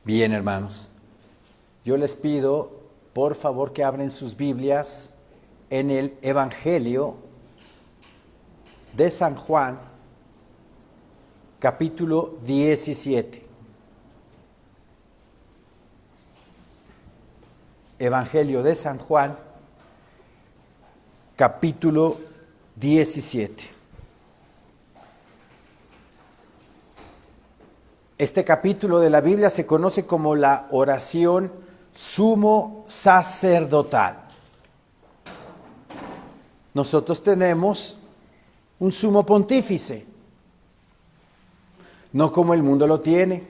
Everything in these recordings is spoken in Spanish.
Bien, hermanos, yo les pido, por favor, que abren sus Biblias en el Evangelio de San Juan, capítulo 17. Evangelio de San Juan, capítulo 17. Este capítulo de la Biblia se conoce como la oración sumo sacerdotal. Nosotros tenemos un sumo pontífice, no como el mundo lo tiene.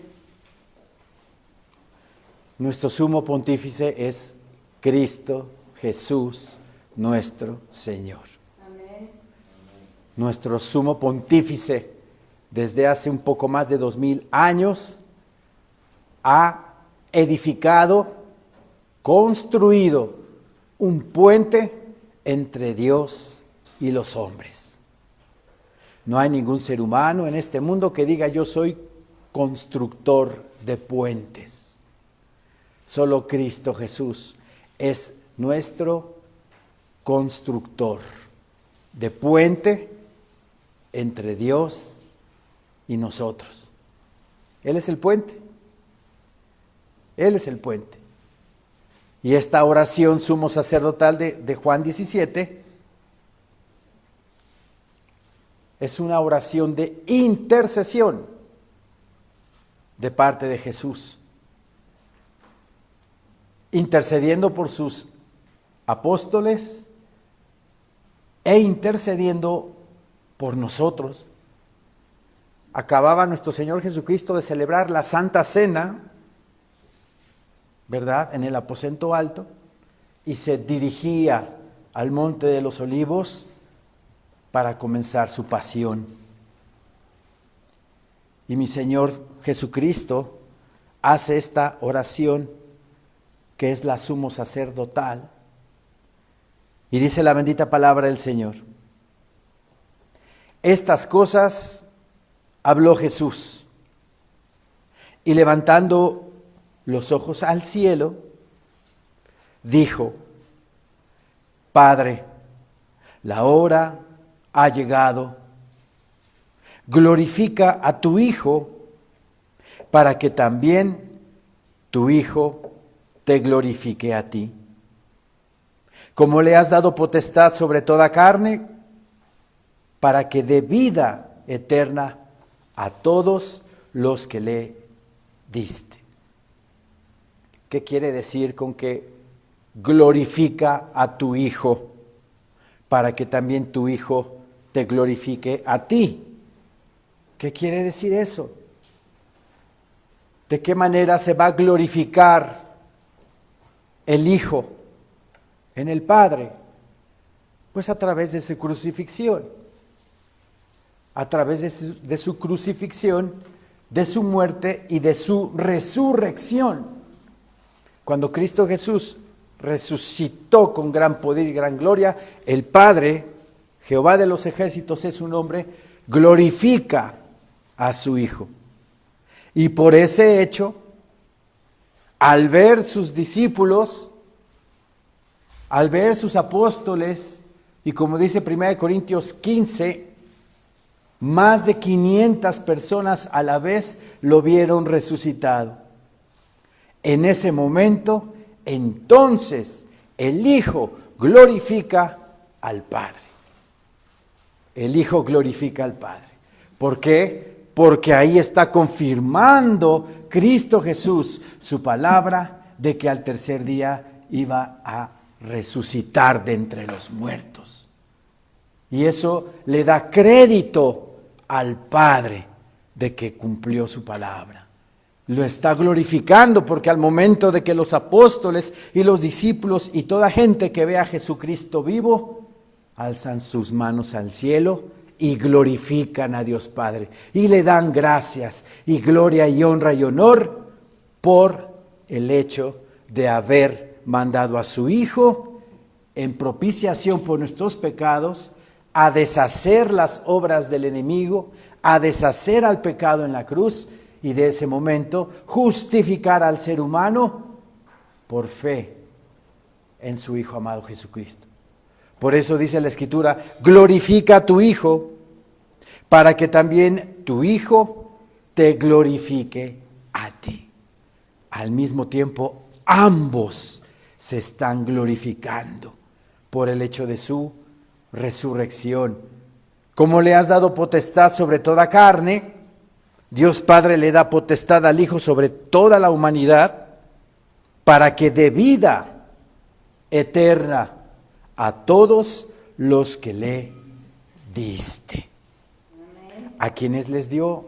Nuestro sumo pontífice es Cristo Jesús, nuestro Señor. Amén. Nuestro sumo pontífice, desde hace un poco más de 2000 años, ha edificado, construido un puente entre Dios y los hombres. No hay ningún ser humano en este mundo que diga yo soy constructor de puentes. Solo Cristo Jesús es nuestro constructor de puente entre Dios y nosotros. Él es el puente. Él es el puente. Y esta oración sumo sacerdotal de Juan 17 es una oración de intercesión de parte de Jesús, intercediendo por sus apóstoles e intercediendo por nosotros. Acababa nuestro Señor Jesucristo de celebrar la Santa Cena, ¿verdad?, en el aposento alto, y se dirigía al Monte de los Olivos para comenzar su pasión. Y mi Señor Jesucristo hace esta oración, que es la sumo sacerdotal, y dice la bendita palabra del Señor: estas cosas habló Jesús, y levantando los ojos al cielo, dijo: Padre, la hora ha llegado, glorifica a tu Hijo, para que también tu Hijo te glorifique a ti. Como le has dado potestad sobre toda carne, para que dé vida eterna a todos los que le diste. ¿Qué quiere decir con que glorifica a tu Hijo, para que también tu Hijo te glorifique a ti? ¿Qué quiere decir eso? ¿De qué manera se va a glorificar el Hijo en el Padre? Pues a través de su crucifixión. A través de su crucifixión, de su muerte y de su resurrección. Cuando Cristo Jesús resucitó con gran poder y gran gloria, el Padre, Jehová de los ejércitos es su nombre, glorifica a su Hijo. Y por ese hecho, al ver sus discípulos, al ver sus apóstoles, y como dice 1 Corintios 15, más de 500 personas a la vez lo vieron resucitado. En ese momento, entonces, el Hijo glorifica al Padre. El Hijo glorifica al Padre. ¿Por qué? Porque ahí está confirmando Cristo Jesús su palabra de que al tercer día iba a resucitar de entre los muertos. Y eso le da crédito al Padre de que cumplió su palabra. Lo está glorificando porque al momento de que los apóstoles y los discípulos y toda gente que ve a Jesucristo vivo, alzan sus manos al cielo y glorifican a Dios Padre y le dan gracias y gloria y honra y honor por el hecho de haber mandado a su Hijo en propiciación por nuestros pecados, a deshacer las obras del enemigo, a deshacer al pecado en la cruz y de ese momento justificar al ser humano por fe en su Hijo amado Jesucristo. Por eso dice la Escritura, glorifica a tu Hijo, para que también tu Hijo te glorifique a ti. Al mismo tiempo, ambos se están glorificando por el hecho de su resurrección. Como le has dado potestad sobre toda carne, Dios Padre le da potestad al Hijo sobre toda la humanidad, para que dé vida eterna a todos los que le diste. ¿A quienes les dio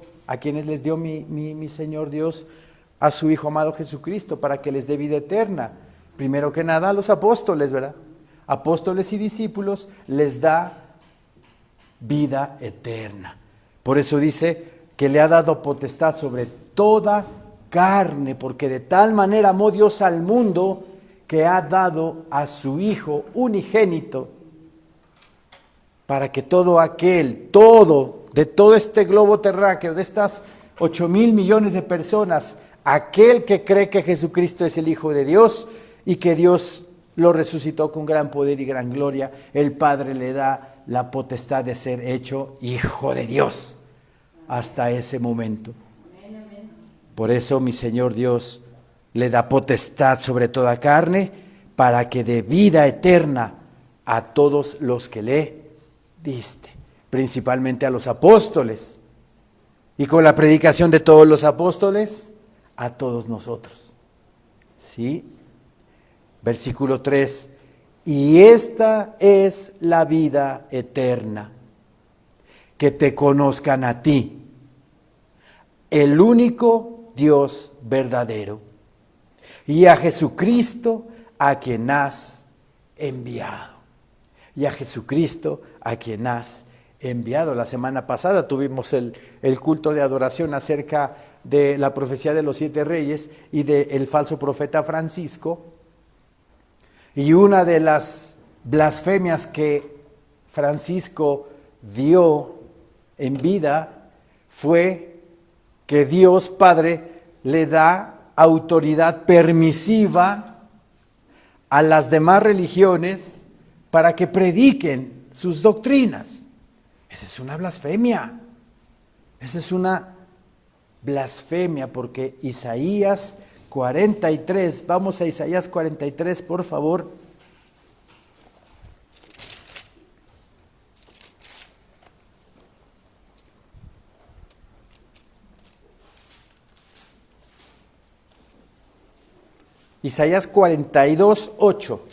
mi Señor Dios? A su Hijo amado Jesucristo, para que les dé vida eterna. Primero que nada a los apóstoles, ¿verdad? Apóstoles y discípulos les da vida eterna. Por eso dice que le ha dado potestad sobre toda carne, porque de tal manera amó Dios al mundo que ha dado a su Hijo unigénito, para que de todo este globo terráqueo, de estas 8,000 millones de personas, aquel que cree que Jesucristo es el Hijo de Dios y que Dios lo resucitó con gran poder y gran gloria, el Padre le da la potestad de ser hecho Hijo de Dios hasta ese momento. Por eso mi Señor Dios le da potestad sobre toda carne, para que dé vida eterna a todos los que le diste, principalmente a los apóstoles, y con la predicación de todos los apóstoles, a todos nosotros. ¿Sí? Versículo 3, y esta es la vida eterna, que te conozcan a ti, el único Dios verdadero, y a Jesucristo a quien has enviado. Y a Jesucristo a quien has enviado. La semana pasada tuvimos el culto de adoración acerca de la profecía de los 7 reyes y del falso profeta Francisco. Y una de las blasfemias que Francisco dio en vida fue que Dios Padre le da autoridad permisiva a las demás religiones para que prediquen sus doctrinas. Esa es una blasfemia. Esa es una blasfemia, porque Isaías 43, vamos a Isaías 43, por favor. Isaías 42, 8.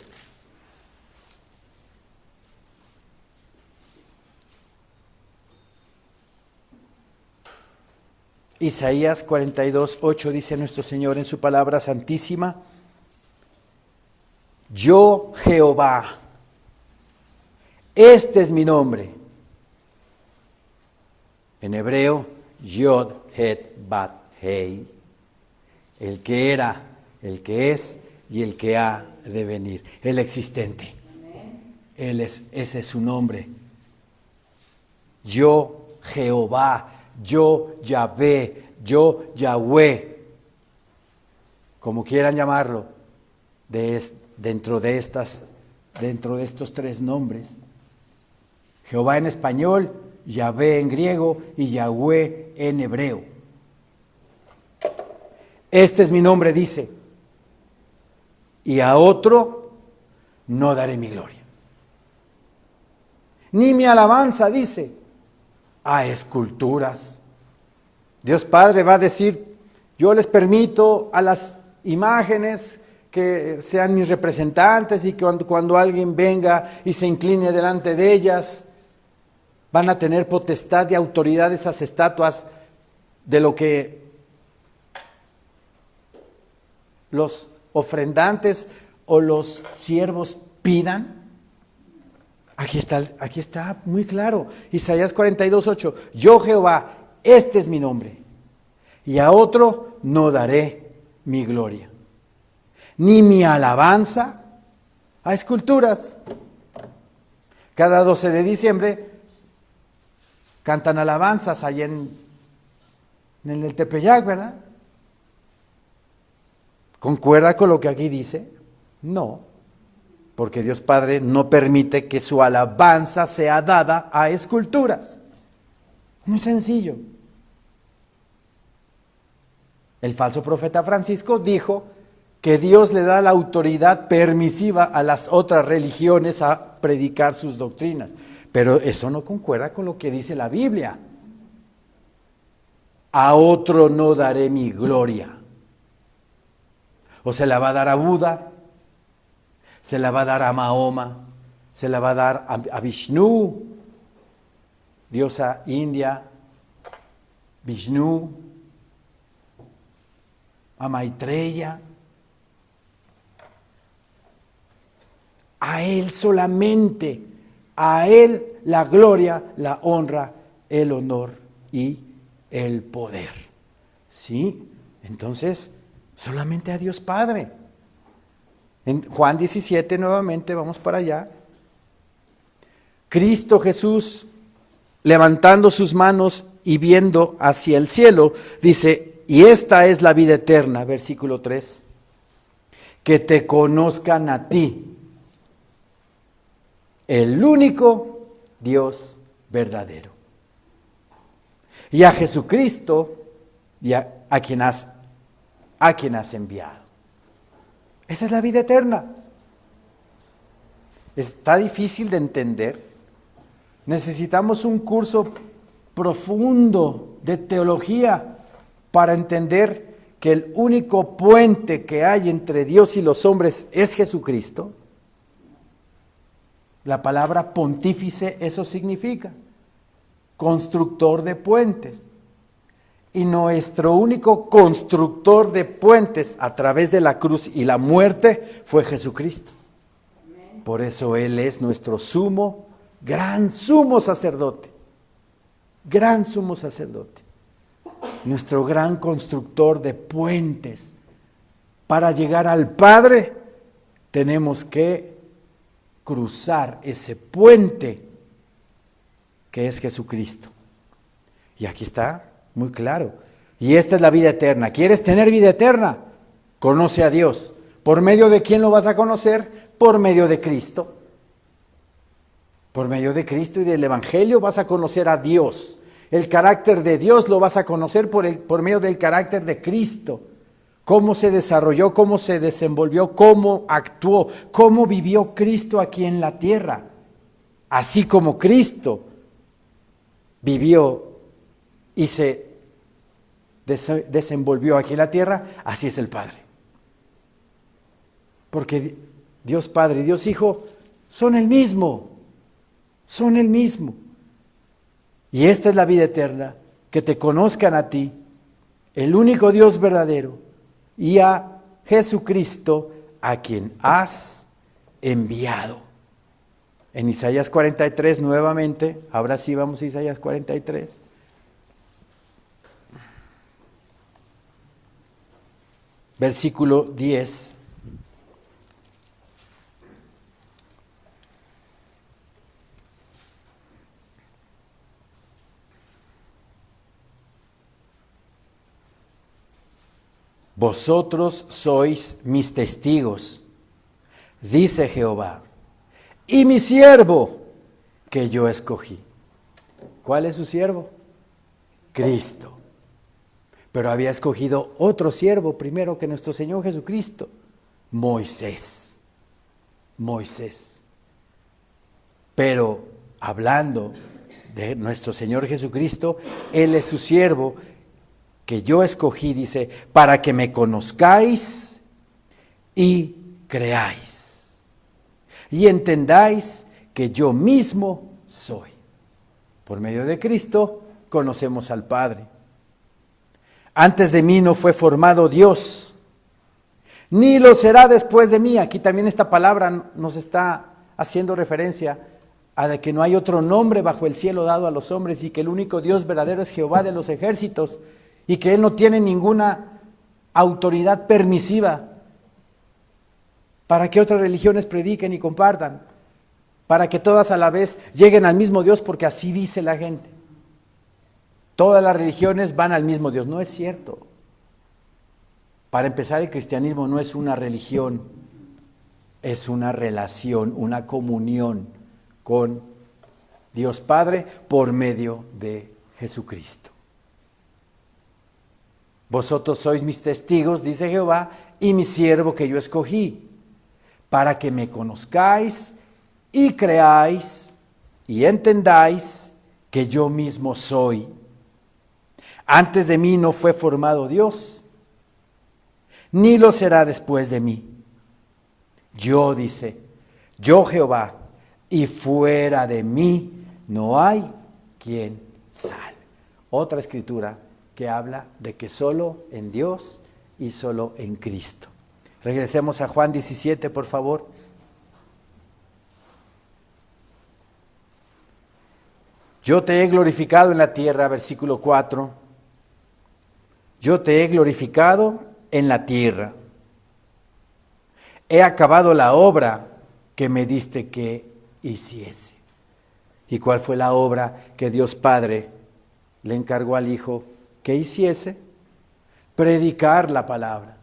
Isaías 42, 8 dice nuestro Señor en su palabra santísima: yo Jehová, este es mi nombre. En hebreo, Yod, Het, Bat, Hei, el que era, el que es y el que ha de venir, el existente. Ese es su nombre. Yo Jehová, yo Yahvé, yo Yahweh, como quieran llamarlo, dentro de estos 3 nombres. Jehová en español, Yahvé en griego y Yahweh en hebreo. Este es mi nombre, dice, y a otro no daré mi gloria. Ni mi alabanza, dice, a esculturas. Dios Padre va a decir: yo les permito a las imágenes que sean mis representantes, y que cuando alguien venga y se incline delante de ellas, van a tener potestad y autoridad esas estatuas de lo que los ofrendantes o los siervos pidan. Aquí está muy claro. Isaías 42, 8. Yo Jehová, este es mi nombre, y a otro no daré mi gloria, ni mi alabanza a esculturas. Cada 12 de diciembre cantan alabanzas allá en el Tepeyac, ¿verdad? ¿Concuerda con lo que aquí dice? No, porque Dios Padre no permite que su alabanza sea dada a esculturas. Muy sencillo. El falso profeta Francisco dijo que Dios le da la autoridad permisiva a las otras religiones a predicar sus doctrinas. Pero eso no concuerda con lo que dice la Biblia. A otro no daré mi gloria. O se la va a dar a Buda, se la va a dar a Mahoma, se la va a dar a Vishnu, diosa india, Vishnu, a Maitreya. A Él solamente, a Él la gloria, la honra, el honor y el poder. ¿Sí? Entonces, solamente a Dios Padre. En Juan 17, nuevamente, vamos para allá. Cristo Jesús, levantando sus manos y viendo hacia el cielo, dice, y esta es la vida eterna, versículo 3, que te conozcan a ti, el único Dios verdadero, y a Jesucristo, y a quien has enviado. Esa es la vida eterna. Está difícil de entender. Necesitamos un curso profundo de teología para entender que el único puente que hay entre Dios y los hombres es Jesucristo. La palabra pontífice eso significa, constructor de puentes. Y nuestro único constructor de puentes a través de la cruz y la muerte fue Jesucristo. Por eso Él es nuestro gran sumo sacerdote. Gran sumo sacerdote. Nuestro gran constructor de puentes. Para llegar al Padre tenemos que cruzar ese puente que es Jesucristo. Y aquí está muy claro. Y esta es la vida eterna. ¿Quieres tener vida eterna? Conoce a Dios. ¿Por medio de quién lo vas a conocer? Por medio de Cristo. Por medio de Cristo y del Evangelio vas a conocer a Dios. El carácter de Dios lo vas a conocer por medio del carácter de Cristo. Cómo se desarrolló, cómo se desenvolvió, cómo actuó, cómo vivió Cristo aquí en la tierra. Así como Cristo vivió y se desenvolvió aquí en la tierra, así es el Padre. Porque Dios Padre y Dios Hijo son el mismo, son el mismo. Y esta es la vida eterna, que te conozcan a ti, el único Dios verdadero, y a Jesucristo, a quien has enviado. En Isaías 43 nuevamente, ahora sí vamos a Isaías 43. Versículo 10. Vosotros sois mis testigos, dice Jehová, y mi siervo que yo escogí. ¿Cuál es su siervo? Cristo. Pero había escogido otro siervo primero que nuestro Señor Jesucristo, Moisés. Pero hablando de nuestro Señor Jesucristo, Él es su siervo que yo escogí, dice, para que me conozcáis y creáis, y entendáis que yo mismo soy. Por medio de Cristo conocemos al Padre. Antes de mí no fue formado Dios, ni lo será después de mí. Aquí también esta palabra nos está haciendo referencia a de que no hay otro nombre bajo el cielo dado a los hombres y que el único Dios verdadero es Jehová de los ejércitos y que Él no tiene ninguna autoridad permisiva para que otras religiones prediquen y compartan, para que todas a la vez lleguen al mismo Dios, porque así dice la gente. Todas las religiones van al mismo Dios. No es cierto. Para empezar, el cristianismo no es una religión, es una relación, una comunión con Dios Padre por medio de Jesucristo. Vosotros sois mis testigos, dice Jehová, y mi siervo que yo escogí, para que me conozcáis y creáis y entendáis que yo mismo soy. Antes de mí no fue formado Dios, ni lo será después de mí. Yo, dice, yo Jehová, y fuera de mí no hay quien salve. Otra escritura que habla de que solo en Dios y solo en Cristo. Regresemos a Juan 17, por favor. Yo te he glorificado en la tierra, versículo 4. Yo te he glorificado en la tierra. He acabado la obra que me diste que hiciese. ¿Y cuál fue la obra que Dios Padre le encargó al Hijo que hiciese? Predicar la palabra,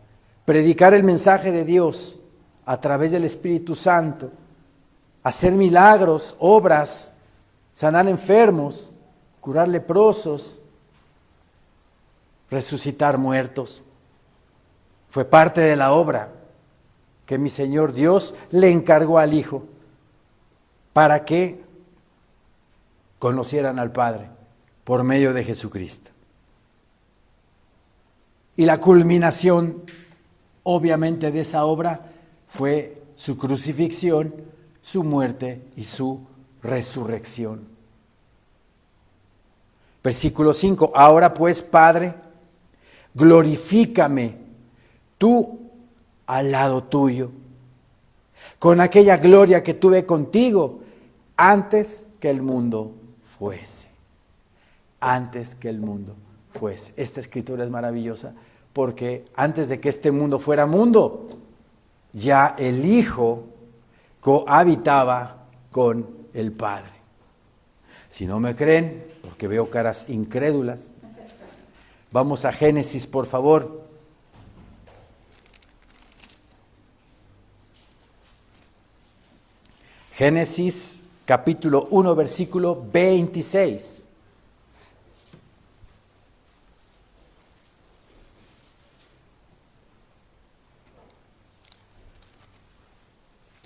predicar el mensaje de Dios a través del Espíritu Santo, hacer milagros, obras, sanar enfermos, curar leprosos, resucitar muertos. Fue parte de la obra que mi Señor Dios le encargó al Hijo para que conocieran al Padre por medio de Jesucristo. Y la culminación, obviamente, de esa obra fue su crucifixión, su muerte y su resurrección. Versículo 5. Ahora pues, Padre, glorifícame tú al lado tuyo, con aquella gloria que tuve contigo antes que el mundo fuese. Antes que el mundo fuese. Esta escritura es maravillosa porque antes de que este mundo fuera mundo, ya el Hijo cohabitaba con el Padre. Si no me creen, porque veo caras incrédulas, vamos a Génesis, por favor. Génesis capítulo 1, versículo 26.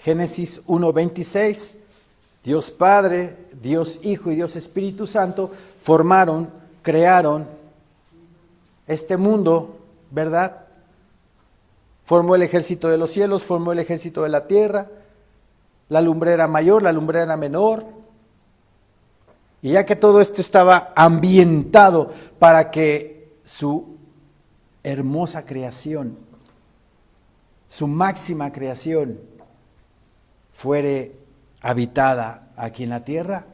Génesis 1, 26. Dios Padre, Dios Hijo y Dios Espíritu Santo formaron, crearon este mundo, ¿verdad? Formó el ejército de los cielos, formó el ejército de la tierra, la lumbrera mayor, la lumbrera menor. Y ya que todo esto estaba ambientado para que su hermosa creación, su máxima creación, fuere habitada aquí en la tierra,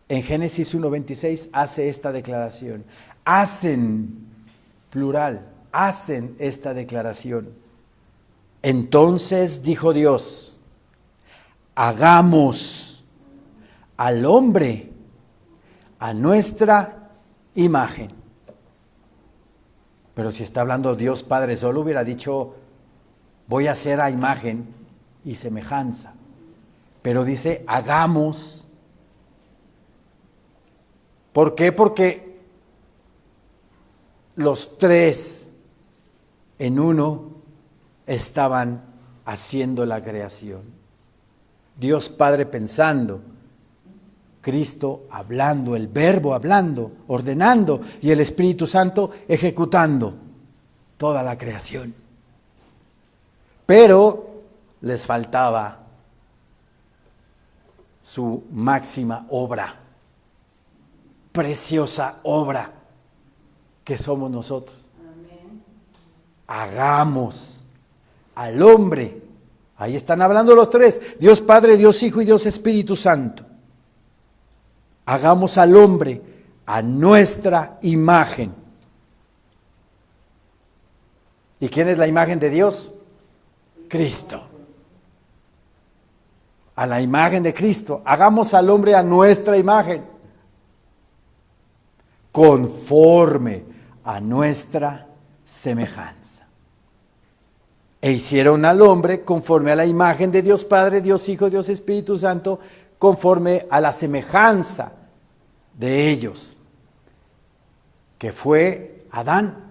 en Génesis 1:26 hace esta declaración. Hacen, plural, hacen esta declaración. Entonces dijo Dios, hagamos al hombre a nuestra imagen. Pero si está hablando Dios Padre solo, hubiera dicho, voy a hacer a imagen y semejanza. Pero dice, hagamos. ¿Por qué? Porque los tres en uno estaban haciendo la creación. Dios Padre pensando, Cristo hablando, el Verbo hablando, ordenando, y el Espíritu Santo ejecutando toda la creación. Pero les faltaba su máxima obra, preciosa obra, que somos nosotros. Amén. Hagamos al hombre, ahí están hablando los tres, Dios Padre, Dios Hijo y Dios Espíritu Santo. Hagamos al hombre a nuestra imagen. ¿Y quién es la imagen de Dios? Cristo. A la imagen de Cristo. Hagamos al hombre a nuestra imagen. conforme a nuestra semejanza. E hicieron al hombre conforme a la imagen de Dios Padre, Dios Hijo, Dios Espíritu Santo, conforme a la semejanza de ellos, que fue Adán.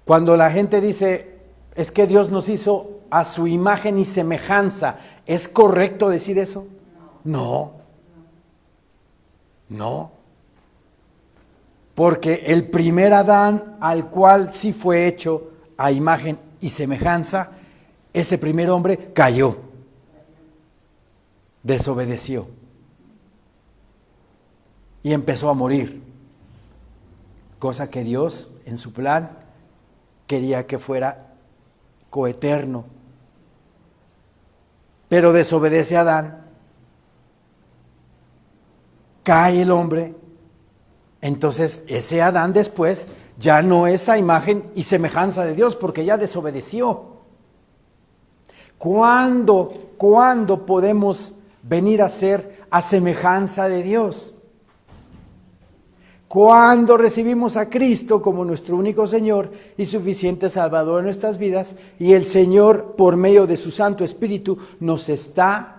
Cuando la gente dice, es que Dios nos hizo a su imagen y semejanza, ¿es correcto decir eso? No. No. Porque el primer Adán, al cual sí fue hecho a imagen y semejanza, ese primer hombre cayó, desobedeció y empezó a morir. Cosa que Dios, en su plan, quería que fuera coeterno. Pero desobedece a Adán, cae el hombre. Entonces ese Adán después ya no es a imagen y semejanza de Dios porque ya desobedeció. ¿Cuándo podemos venir a ser a semejanza de Dios? Cuando recibimos a Cristo como nuestro único Señor y suficiente Salvador en nuestras vidas, y el Señor por medio de su Santo Espíritu nos está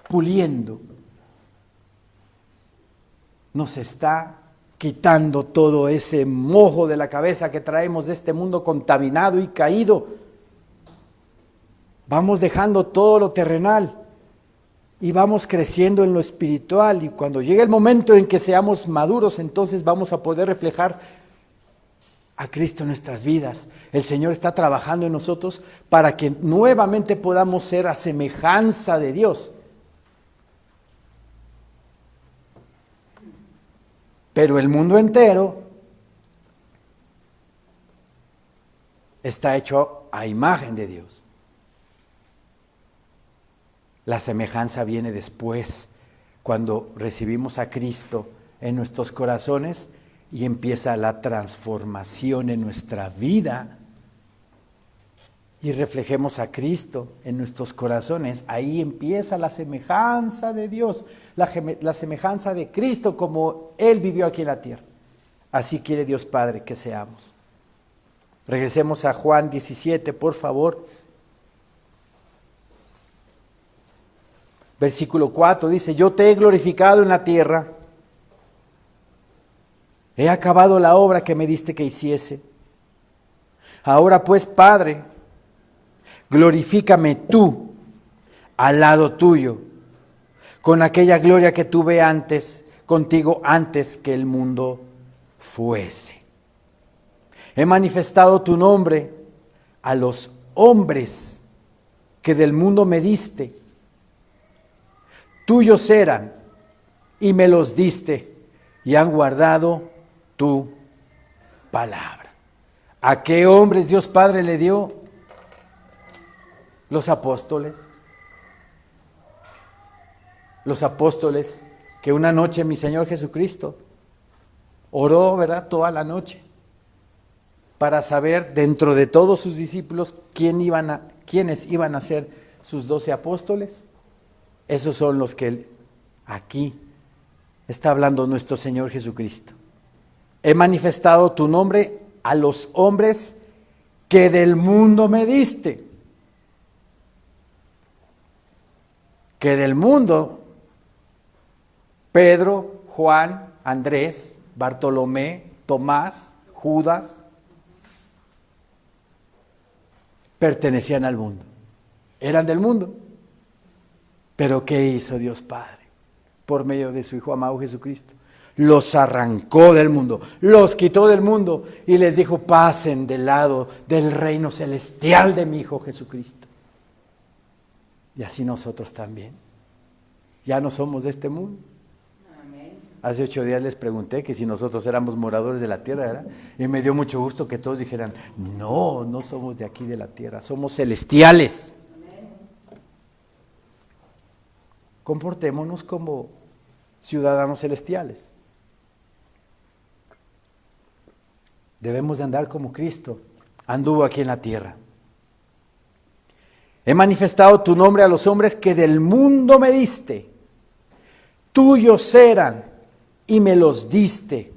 puliendo, nos está quitando todo ese mojo de la cabeza que traemos de este mundo contaminado y caído. Vamos dejando todo lo terrenal y vamos creciendo en lo espiritual, y cuando llegue el momento en que seamos maduros, entonces vamos a poder reflejar a Cristo en nuestras vidas. El Señor está trabajando en nosotros para que nuevamente podamos ser a semejanza de Dios. Pero el mundo entero está hecho a imagen de Dios. La semejanza viene después, cuando recibimos a Cristo en nuestros corazones y empieza la transformación en nuestra vida y reflejemos a Cristo en nuestros corazones. Ahí empieza la semejanza de Dios, la semejanza de Cristo como Él vivió aquí en la tierra. Así quiere Dios Padre que seamos. Regresemos a Juan 17, por favor. Versículo 4 dice, yo te he glorificado en la tierra, he acabado la obra que me diste que hiciese. Ahora pues, Padre, glorifícame tú al lado tuyo, con aquella gloria que tuve contigo antes que el mundo fuese. He manifestado tu nombre a los hombres que del mundo me diste. Tuyos eran y me los diste y han guardado tu palabra. ¿A qué hombres Dios Padre le dio? Los apóstoles. Los apóstoles que una noche mi Señor Jesucristo oró, ¿verdad?, toda la noche para saber dentro de todos sus discípulos quiénes iban a ser sus 12 apóstoles. Esos son los que aquí está hablando nuestro Señor Jesucristo. He manifestado tu nombre a los hombres que del mundo me diste. Que del mundo, Pedro, Juan, Andrés, Bartolomé, Tomás, Judas, pertenecían al mundo. Eran del mundo. Pero ¿qué hizo Dios Padre? Por medio de su Hijo amado Jesucristo. Los arrancó del mundo, los quitó del mundo y les dijo, pasen del lado del reino celestial de mi Hijo Jesucristo. Y así nosotros también. Ya no somos de este mundo. Amén. Hace 8 días les pregunté que si nosotros éramos moradores de la tierra, ¿verdad? Y me dio mucho gusto que todos dijeran, no somos de aquí de la tierra, somos celestiales. Comportémonos como ciudadanos celestiales. Debemos de andar como Cristo anduvo aquí en la tierra. He manifestado tu nombre a los hombres que del mundo me diste. Tuyos eran y me los diste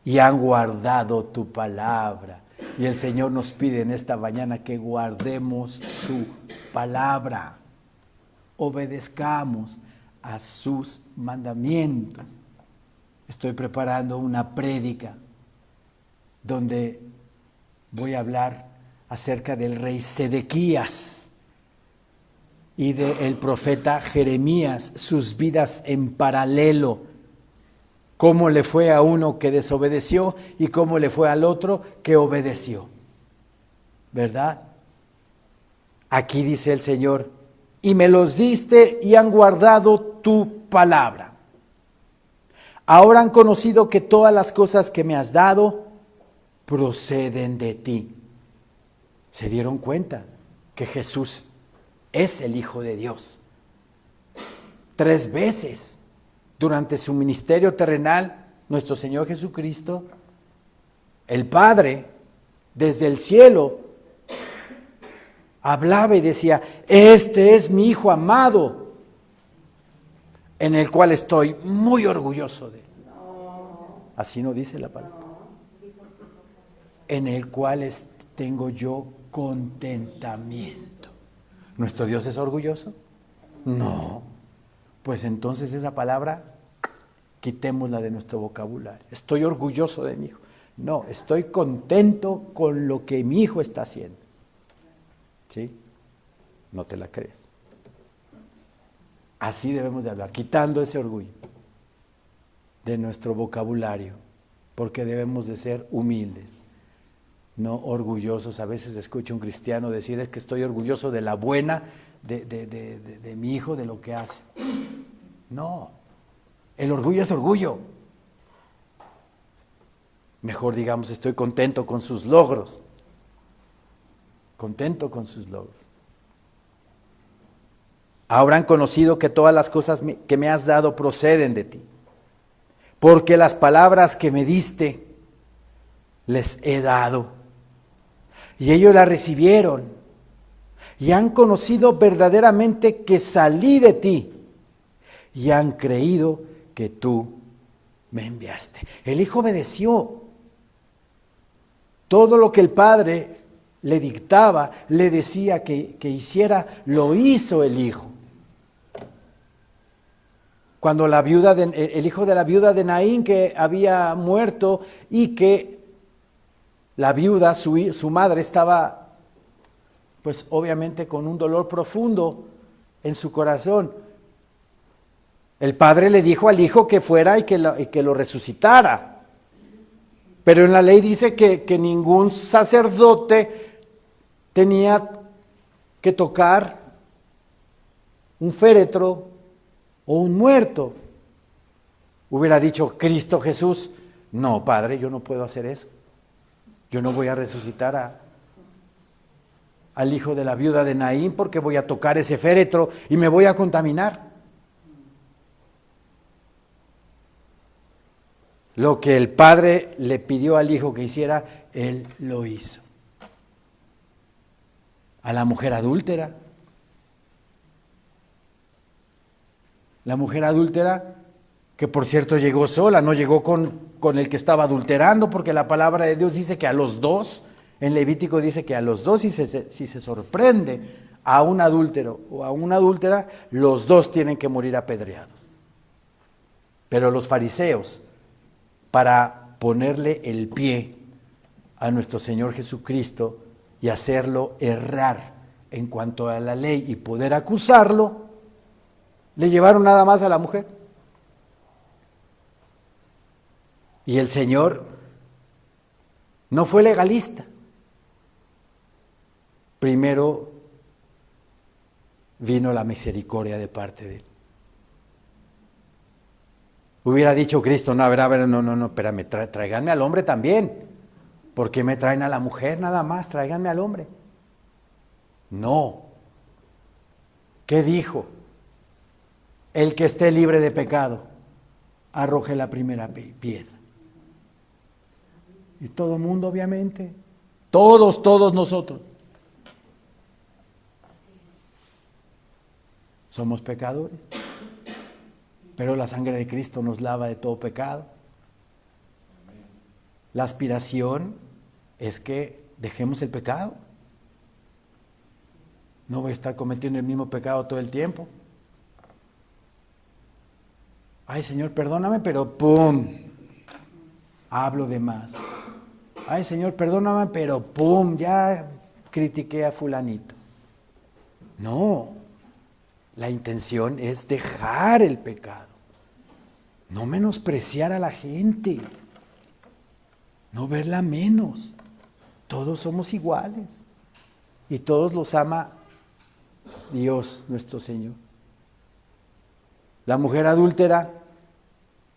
y han guardado tu palabra. Y el Señor nos pide en esta mañana que guardemos su palabra, obedezcamos a sus mandamientos. Estoy preparando una prédica donde voy a hablar acerca del rey Sedequías y del profeta Jeremías, sus vidas en paralelo, cómo le fue a uno que desobedeció y cómo le fue al otro que obedeció. ¿Verdad? Aquí dice el Señor, y me los diste y han guardado tu palabra. Ahora han conocido que todas las cosas que me has dado proceden de ti. Se dieron cuenta que Jesús es el Hijo de Dios. 3 veces durante su ministerio terrenal, nuestro Señor Jesucristo, el Padre, desde el cielo, hablaba y decía, este es mi Hijo amado, en el cual estoy muy orgulloso de él. Así no dice la palabra. En el cual tengo yo contentamiento. ¿Nuestro Dios es orgulloso? No. Pues entonces esa palabra, quitémosla de nuestro vocabulario. Estoy orgulloso de mi hijo. No, estoy contento con lo que mi hijo está haciendo. ¿Sí? No te la crees. Así debemos de hablar, quitando ese orgullo de nuestro vocabulario, porque debemos de ser humildes, no orgullosos. A veces escucho a un cristiano decir, es que estoy orgulloso de la buena de mi hijo, de lo que hace. No, el orgullo es orgullo. Mejor digamos, estoy contento con sus logros. Contento con sus logros. Ahora han conocido que todas las cosas que me has dado proceden de ti, porque las palabras que me diste les he dado, y ellos las recibieron, y han conocido verdaderamente que salí de ti, y han creído que tú me enviaste. El Hijo obedeció. Todo lo que el Padre le dictaba, le decía que hiciera, lo hizo el Hijo. Cuando el hijo de la viuda de Naín, que había muerto y que la viuda, su madre, estaba pues obviamente con un dolor profundo en su corazón, el padre le dijo al hijo que fuera y que lo resucitara. Pero en la ley dice que ningún sacerdote tenía que tocar un féretro o un muerto. Hubiera dicho Cristo Jesús, no, Padre, yo no puedo hacer eso. Yo no voy a resucitar al hijo de la viuda de Naín porque voy a tocar ese féretro y me voy a contaminar. Lo que el Padre le pidió al Hijo que hiciera, Él lo hizo. A la mujer adúltera. La mujer adúltera, que por cierto llegó sola, no llegó con el que estaba adulterando, porque la palabra de Dios dice que a los dos, en Levítico dice que a los dos, si se sorprende a un adúltero o a una adúltera, los dos tienen que morir apedreados. Pero los fariseos, para ponerle el pie a nuestro Señor Jesucristo y hacerlo errar en cuanto a la ley y poder acusarlo, le llevaron nada más a la mujer. Y el Señor no fue legalista. Primero vino la misericordia de parte de Él. Hubiera dicho Cristo, no, a ver, no, espérame, tráiganme al hombre también. ¿Por qué me traen a la mujer nada más? Tráiganme al hombre. No. ¿Qué dijo? El que esté libre de pecado, arroje la primera piedra. Y todo el mundo, obviamente, todos nosotros. Somos pecadores, pero la sangre de Cristo nos lava de todo pecado. La aspiración es que dejemos el pecado. No voy a estar cometiendo el mismo pecado todo el tiempo. Ay, Señor, perdóname, pero ¡pum! Hablo de más. Ay, Señor, perdóname, pero ¡pum! Ya critiqué a fulanito. No, la intención es dejar el pecado. No menospreciar a la gente. No verla menos. Todos somos iguales. Y todos los ama Dios, nuestro Señor. La mujer adúltera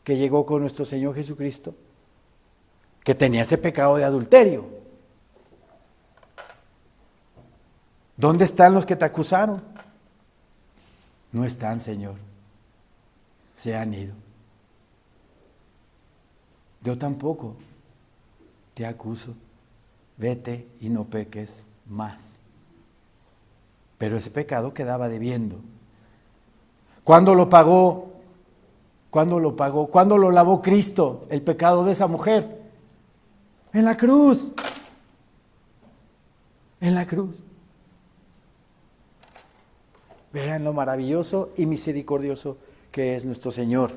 que llegó con nuestro Señor Jesucristo, que tenía ese pecado de adulterio. ¿Dónde están los que te acusaron? No están, Señor. Se han ido. Yo tampoco te acuso. Vete y no peques más. Pero ese pecado quedaba debiendo. ¿Cuándo lo pagó? ¿Cuándo lo pagó? ¿Cuándo lo lavó Cristo, el pecado de esa mujer? En la cruz. En la cruz. Vean lo maravilloso y misericordioso que es nuestro Señor.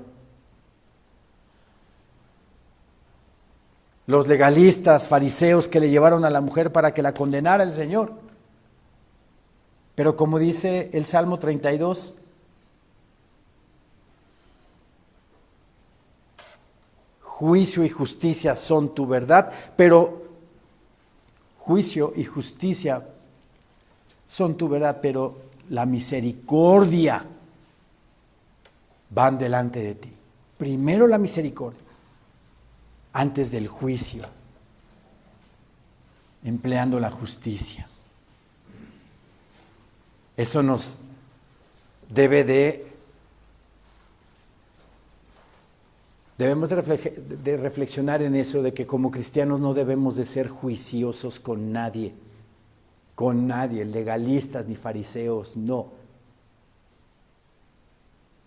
Los legalistas, fariseos que le llevaron a la mujer para que la condenara el Señor. Pero como dice el Salmo 32, juicio y justicia son tu verdad, pero juicio y justicia son tu verdad, pero la misericordia van delante de ti. Primero la misericordia, antes del juicio, empleando la justicia. Eso nos debe debemos de reflexionar en eso, de que como cristianos no debemos de ser juiciosos con nadie, legalistas ni fariseos, no.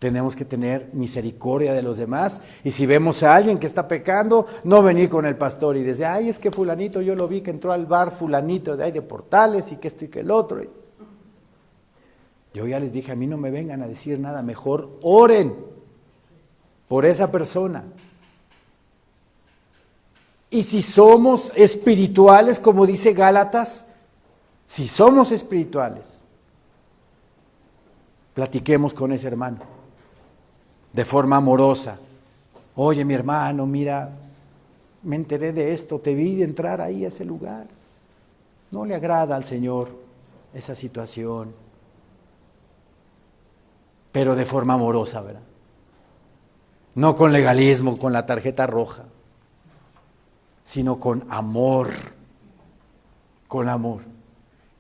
Tenemos que tener misericordia de los demás, y si vemos a alguien que está pecando, no venir con el pastor y decir, ay, es que fulanito, yo lo vi que entró al bar fulanito de ahí de Portales y que esto y que el otro. Yo ya les dije, a mí no me vengan a decir nada, mejor oren por esa persona. Y si somos espirituales, como dice Gálatas, si somos espirituales, platiquemos con ese hermano de forma amorosa. Oye, mi hermano, mira, me enteré de esto, te vi entrar ahí a ese lugar. No le agrada al Señor esa situación, pero de forma amorosa, ¿verdad? No con legalismo, con la tarjeta roja, sino con amor, con amor.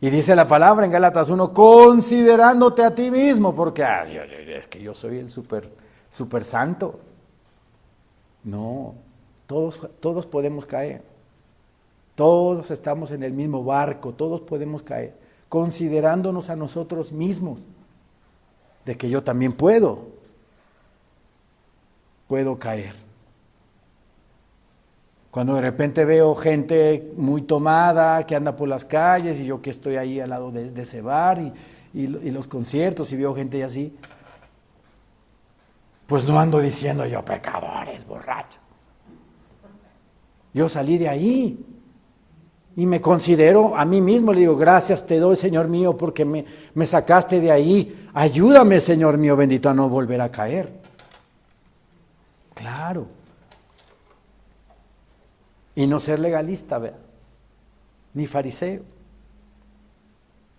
Y dice la palabra en Gálatas 1, considerándote a ti mismo, porque es que yo soy el super santo. No, todos podemos caer. Todos estamos en el mismo barco, todos podemos caer, considerándonos a nosotros mismos, de que yo también puedo caer. Cuando de repente veo gente muy tomada que anda por las calles y yo que estoy ahí al lado de ese bar y los conciertos y veo gente así, pues no ando diciendo yo pecadores, borracho. Yo salí de ahí y me considero a mí mismo, le digo, gracias te doy, Señor mío, porque me sacaste de ahí. Ayúdame, Señor mío bendito, a no volver a caer. Claro. Y no ser legalista, ¿verdad? Ni fariseo.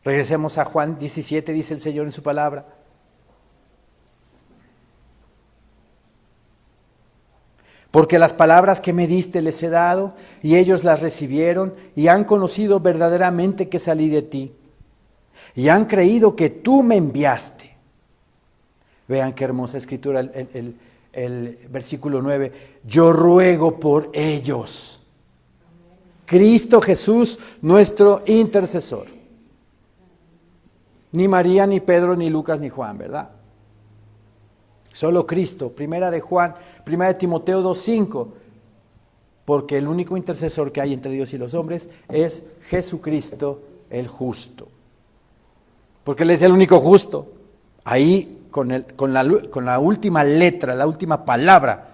Regresemos a Juan 17, dice el Señor en su palabra. Porque las palabras que me diste les he dado, y ellos las recibieron, y han conocido verdaderamente que salí de ti, y han creído que tú me enviaste. Vean qué hermosa escritura el versículo 9. Yo ruego por ellos. Cristo Jesús, nuestro intercesor. Ni María, ni Pedro, ni Lucas, ni Juan, ¿verdad? Solo Cristo. Primera de Timoteo 2:5. Porque el único intercesor que hay entre Dios y los hombres es Jesucristo el justo. Porque Él es el único justo. Ahí, con la última letra, la última palabra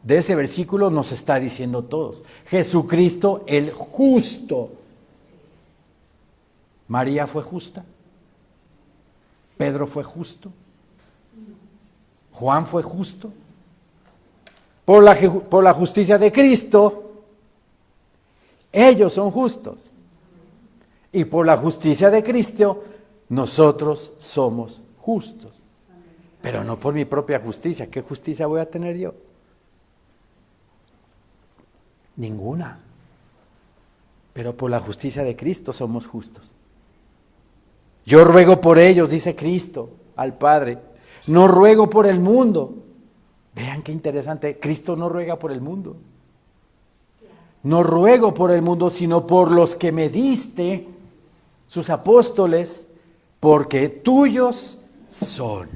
de ese versículo nos está diciendo todos. Jesucristo el justo. María fue justa. Pedro fue justo. Juan fue justo. Por la justicia de Cristo, ellos son justos. Y por la justicia de Cristo, nosotros somos justos. Pero no por mi propia justicia. ¿Qué justicia voy a tener yo? Ninguna. Pero por la justicia de Cristo somos justos. Yo ruego por ellos, dice Cristo al Padre. No ruego por el mundo. Vean qué interesante. Cristo no ruega por el mundo. No ruego por el mundo, sino por los que me diste, sus apóstoles, porque tuyos son.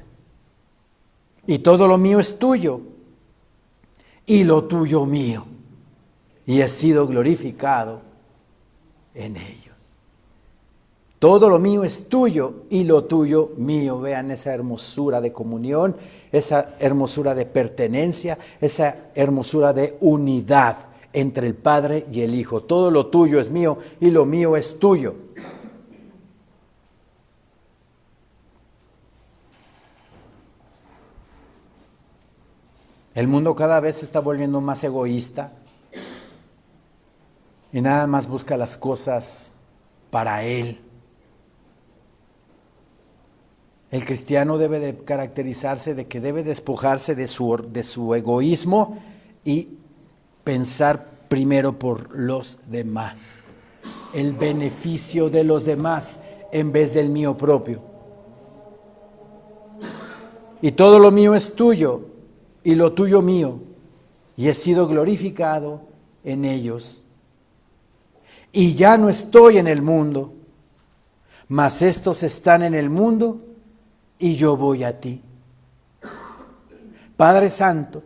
Y todo lo mío es tuyo, y lo tuyo mío. Y he sido glorificado en ellos. Todo lo mío es tuyo y lo tuyo mío. Vean esa hermosura de comunión, esa hermosura de pertenencia, esa hermosura de unidad entre el Padre y el Hijo. Todo lo tuyo es mío y lo mío es tuyo. El mundo cada vez se está volviendo más egoísta y nada más busca las cosas para él. El cristiano debe de caracterizarse de que debe despojarse de su egoísmo y pensar primero por los demás. El beneficio de los demás en vez del mío propio. Y todo lo mío es tuyo y lo tuyo mío. Y he sido glorificado en ellos. Y ya no estoy en el mundo, mas estos están en el mundo y yo voy a ti. Padre Santo,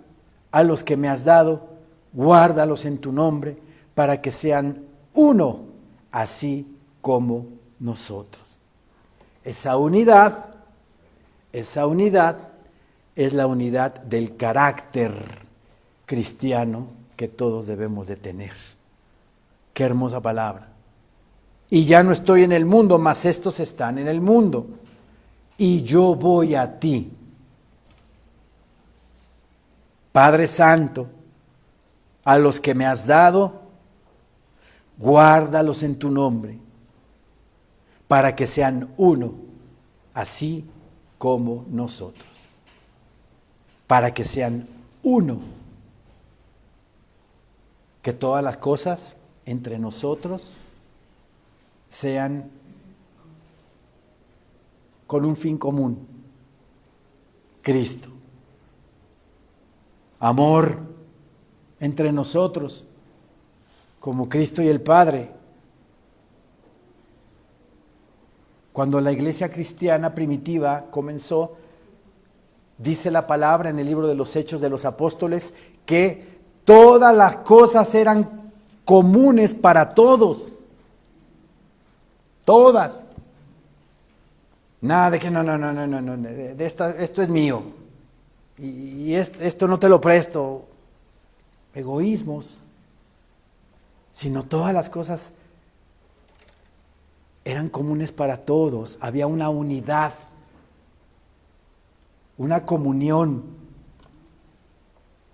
a los que me has dado, guárdalos en tu nombre, para que sean uno, así como nosotros. Esa unidad es la unidad del carácter cristiano que todos debemos de tener. Qué hermosa palabra. Y ya no estoy en el mundo, mas estos están en el mundo. Y yo voy a ti. Padre Santo, a los que me has dado, guárdalos en tu nombre, para que sean uno, así como nosotros. Para que sean uno. Que todas las cosas entre nosotros sean con un fin común, Cristo. Amor entre nosotros, como Cristo y el Padre. Cuando la iglesia cristiana primitiva comenzó, dice la palabra en el libro de los Hechos de los Apóstoles, que todas las cosas eran comunes para todos. Todas. Nada de que no, esto es mío. Y esto no te lo presto. Egoísmos. Sino todas las cosas eran comunes para todos. Había una unidad. Una comunión.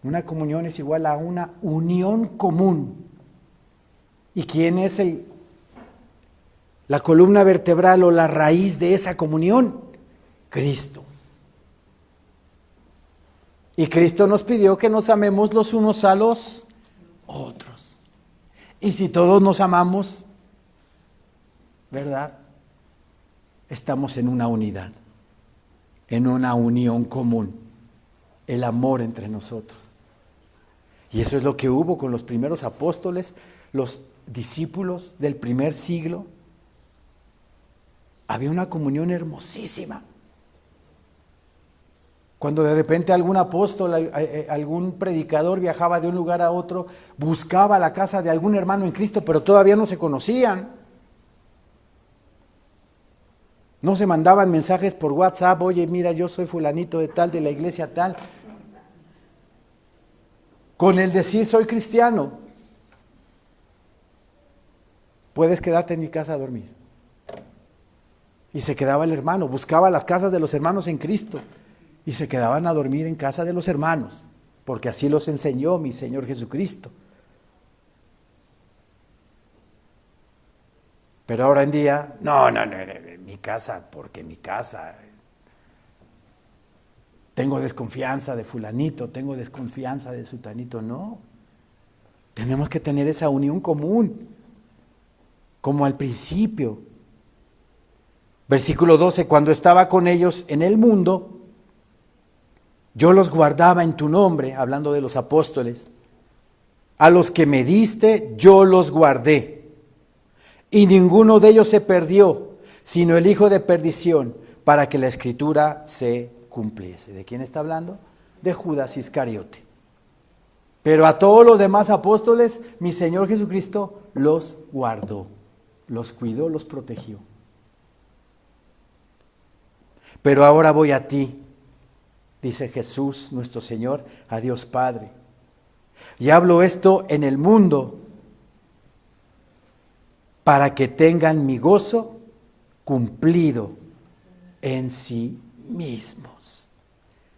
Una comunión es igual a una unión común. ¿Y quién es la columna vertebral o la raíz de esa comunión? Cristo. Y Cristo nos pidió que nos amemos los unos a los otros. Y si todos nos amamos, ¿verdad? Estamos en una unidad, en una unión común, el amor entre nosotros. Y eso es lo que hubo con los primeros apóstoles, los discípulos del primer siglo. Había una comunión hermosísima. Cuando de repente algún apóstol, algún predicador viajaba de un lugar a otro, buscaba la casa de algún hermano en Cristo, pero todavía no se conocían. No se mandaban mensajes por WhatsApp, oye, mira, yo soy fulanito de tal, de la iglesia tal. Con el decir soy cristiano, puedes quedarte en mi casa a dormir. Y se quedaba el hermano, buscaba las casas de los hermanos en Cristo y se quedaban a dormir en casa de los hermanos, porque así los enseñó mi Señor Jesucristo. Pero ahora en día, no, mi casa, porque mi casa. Tengo desconfianza de fulanito, tengo desconfianza de sutanito. No, tenemos que tener esa unión común, como al principio. Versículo 12, cuando estaba con ellos en el mundo, yo los guardaba en tu nombre, hablando de los apóstoles. A los que me diste, yo los guardé. Y ninguno de ellos se perdió, sino el hijo de perdición, para que la escritura se cumpliese. ¿De quién está hablando? De Judas Iscariote. Pero a todos los demás apóstoles, mi Señor Jesucristo los guardó, los cuidó, los protegió. Pero ahora voy a ti, dice Jesús nuestro Señor, a Dios Padre. Y hablo esto en el mundo, para que tengan mi gozo cumplido en sí mismos.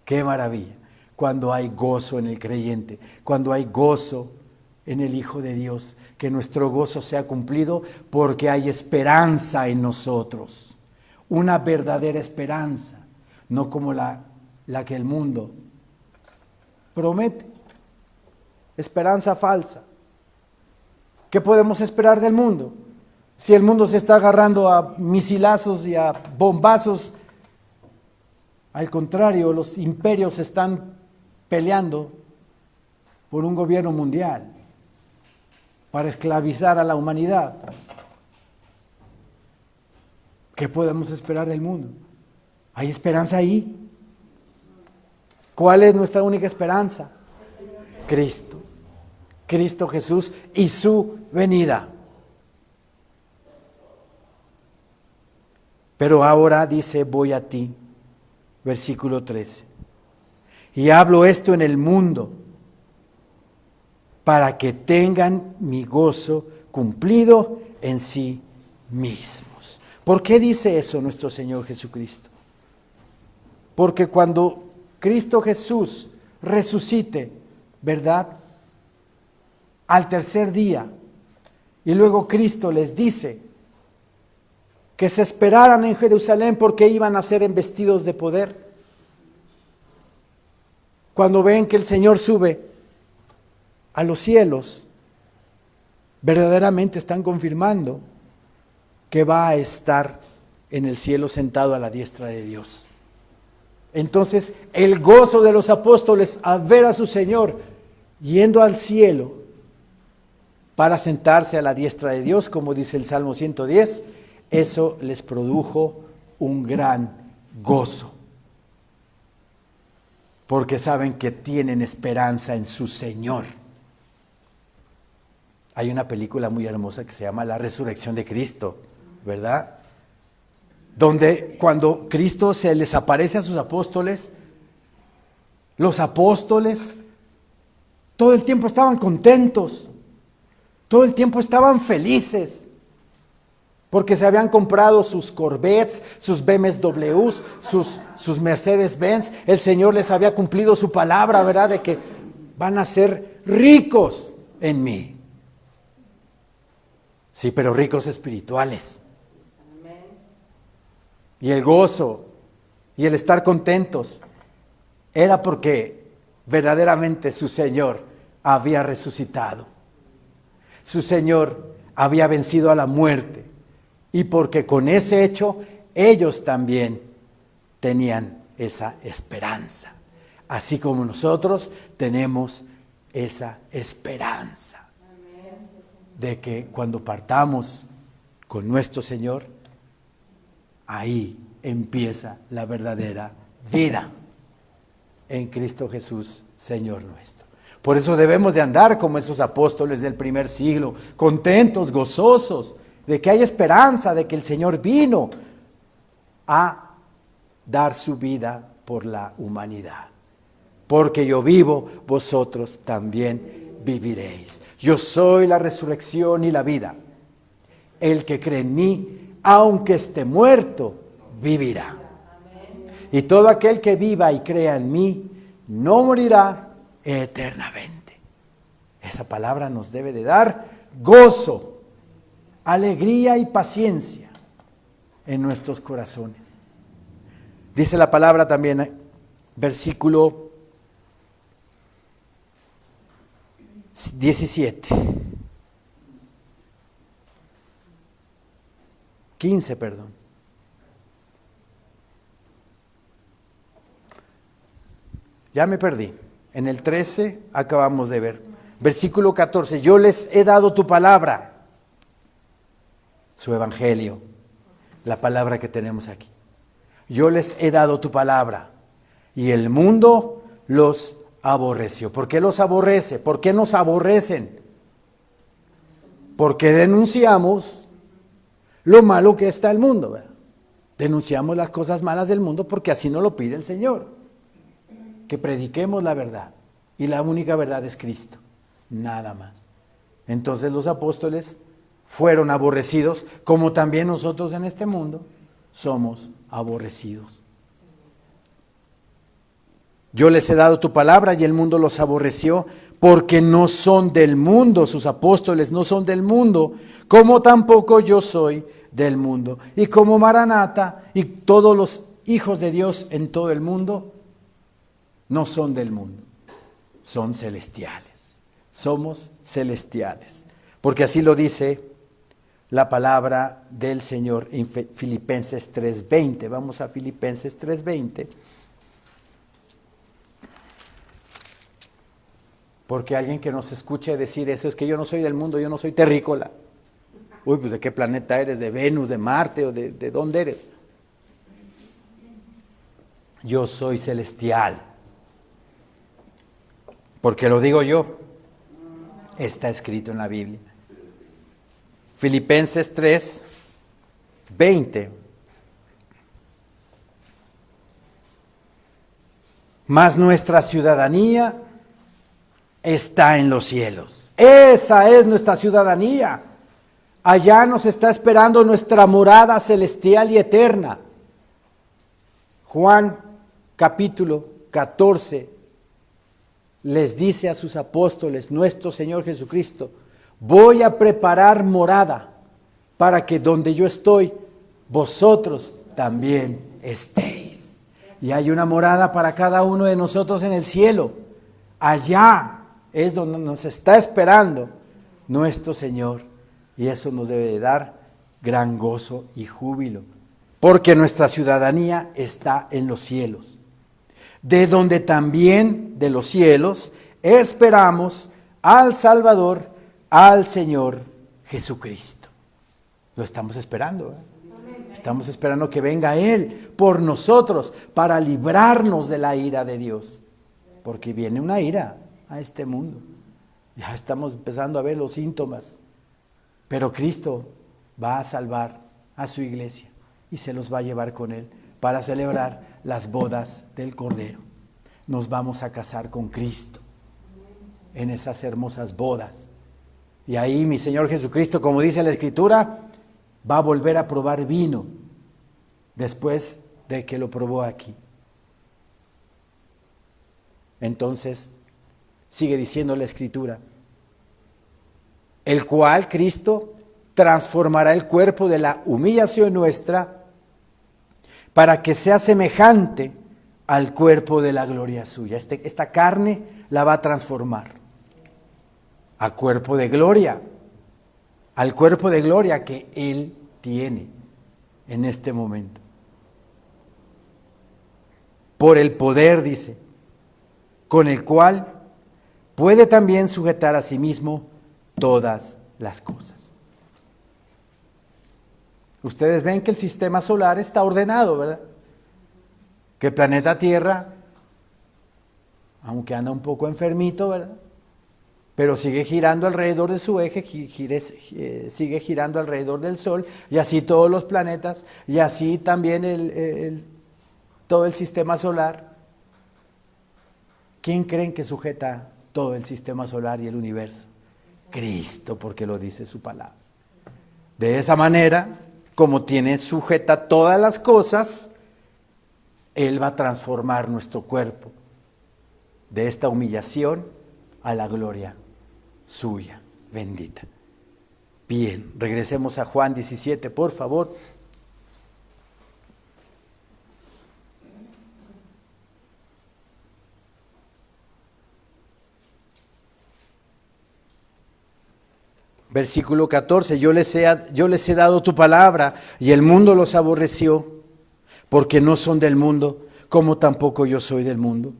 ¡Qué maravilla! Cuando hay gozo en el creyente, cuando hay gozo en el Hijo de Dios, que nuestro gozo sea cumplido porque hay esperanza en nosotros. Una verdadera esperanza, no como la que el mundo promete. Esperanza falsa. ¿Qué podemos esperar del mundo? Si el mundo se está agarrando a misilazos y a bombazos, al contrario, los imperios están peleando por un gobierno mundial para esclavizar a la humanidad. ¿Qué podemos esperar del mundo? ¿Hay esperanza ahí? ¿Cuál es nuestra única esperanza? Cristo. Cristo Jesús y su venida. Pero ahora dice, voy a ti, versículo 13. Y hablo esto en el mundo, para que tengan mi gozo cumplido en sí mismos. ¿Por qué dice eso nuestro Señor Jesucristo? Porque cuando Cristo Jesús resucite, ¿verdad? Al tercer día, y luego Cristo les dice que se esperaran en Jerusalén porque iban a ser embestidos de poder. Cuando ven que el Señor sube a los cielos, verdaderamente están confirmando que va a estar en el cielo sentado a la diestra de Dios. Entonces, el gozo de los apóstoles al ver a su Señor yendo al cielo para sentarse a la diestra de Dios, como dice el Salmo 110, eso les produjo un gran gozo, porque saben que tienen esperanza en su Señor. Hay una película muy hermosa que se llama La Resurrección de Cristo, ¿verdad? Donde cuando Cristo se les aparece a sus apóstoles, los apóstoles todo el tiempo estaban contentos, todo el tiempo estaban felices, porque se habían comprado sus Corvettes, sus BMWs, sus Mercedes-Benz. El Señor les había cumplido su palabra, ¿verdad? De que van a ser ricos en mí. Sí, pero ricos espirituales. Y el gozo y el estar contentos era porque verdaderamente su Señor había resucitado. Su Señor había vencido a la muerte. Y porque con ese hecho ellos también tenían esa esperanza. Así como nosotros tenemos esa esperanza de que cuando partamos con nuestro Señor, ahí empieza la verdadera vida en Cristo Jesús, Señor nuestro. Por eso debemos de andar como esos apóstoles del primer siglo, contentos, gozosos, de que hay esperanza, de que el Señor vino a dar su vida por la humanidad. Porque yo vivo, vosotros también viviréis. Yo soy la resurrección y la vida. El que cree en mí, aunque esté muerto, vivirá. Y todo aquel que viva y crea en mí, no morirá eternamente. Esa palabra nos debe de dar gozo, alegría y paciencia en nuestros corazones. Dice la palabra también, versículo 17. 15, perdón. Ya me perdí. En el 13 acabamos de ver. Versículo 14. Yo les he dado tu palabra, su evangelio, la palabra que tenemos aquí. Yo les he dado tu palabra y el mundo los aborreció. ¿Por qué los aborrece? ¿Por qué nos aborrecen? Porque denunciamos lo malo que está el mundo, ¿verdad? Denunciamos las cosas malas del mundo porque así nos lo pide el Señor. Que prediquemos la verdad. Y la única verdad es Cristo. Nada más. Entonces los apóstoles fueron aborrecidos, como también nosotros en este mundo somos aborrecidos. Yo les he dado tu palabra y el mundo los aborreció, porque no son del mundo, sus apóstoles no son del mundo, como tampoco yo soy del mundo. Y como Maranata y todos los hijos de Dios en todo el mundo, no son del mundo, son celestiales. Somos celestiales. Porque así lo dice la palabra del Señor en Filipenses 3:20. Vamos a Filipenses 3:20. Porque alguien que nos escuche decir eso es que yo no soy del mundo, yo no soy terrícola. Uy, pues ¿de qué planeta eres? ¿De Venus, de Marte o de dónde eres? Yo soy celestial. Porque lo digo yo, está escrito en la Biblia. Filipenses 3:20. Mas nuestra ciudadanía está en los cielos. Esa es nuestra ciudadanía. Allá nos está esperando nuestra morada celestial y eterna. Juan capítulo 14 les dice a sus apóstoles, nuestro Señor Jesucristo, voy a preparar morada para que donde yo estoy, vosotros también estéis. Y hay una morada para cada uno de nosotros en el cielo. Allá es donde nos está esperando nuestro Señor. Y eso nos debe de dar gran gozo y júbilo. Porque nuestra ciudadanía está en los cielos. De donde también de los cielos esperamos al Salvador, al Señor Jesucristo. Lo estamos esperando, ¿eh? Estamos esperando que venga Él por nosotros para librarnos de la ira de Dios. Porque viene una ira a este mundo. Ya estamos empezando a ver los síntomas. Pero Cristo va a salvar a su iglesia y se los va a llevar con Él para celebrar las bodas del Cordero. Nos vamos a casar con Cristo en esas hermosas bodas. Y ahí mi Señor Jesucristo, como dice la Escritura, va a volver a probar vino después de que lo probó aquí. Entonces, sigue diciendo la Escritura, el cual Cristo transformará el cuerpo de la humillación nuestra para que sea semejante al cuerpo de la gloria suya. Esta carne la va a transformar a cuerpo de gloria, al cuerpo de gloria que Él tiene en este momento. Por el poder, dice, con el cual puede también sujetar a sí mismo todas las cosas. Ustedes ven que el sistema solar está ordenado, ¿verdad? Que el planeta Tierra, aunque anda un poco enfermito, ¿verdad? Pero sigue girando alrededor de su eje, sigue girando alrededor del Sol, y así todos los planetas, y así también todo el sistema solar. ¿Quién creen que sujeta todo el sistema solar y el universo? Cristo, porque lo dice su palabra. De esa manera, como tiene sujeta todas las cosas, Él va a transformar nuestro cuerpo de esta humillación a la gloria suya, bendita. Bien, regresemos a Juan 17, por favor. Versículo 14, yo les he dado tu palabra y el mundo los aborreció, porque no son del mundo, como tampoco yo soy del mundo.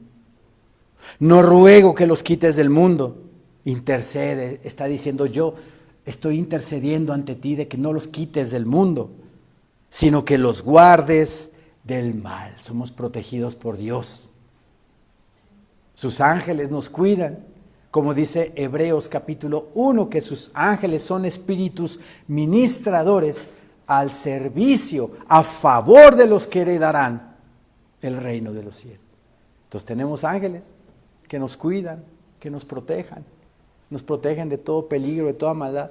No ruego que los quites del mundo. Intercede, está diciendo yo estoy intercediendo ante ti de que no los quites del mundo, sino que los guardes del mal. Somos protegidos por Dios. Sus ángeles nos cuidan, como dice Hebreos capítulo 1, que sus ángeles son espíritus ministradores al servicio, a favor de los que heredarán el reino de los cielos. Entonces tenemos ángeles que nos cuidan, que nos protegen de todo peligro, de toda maldad.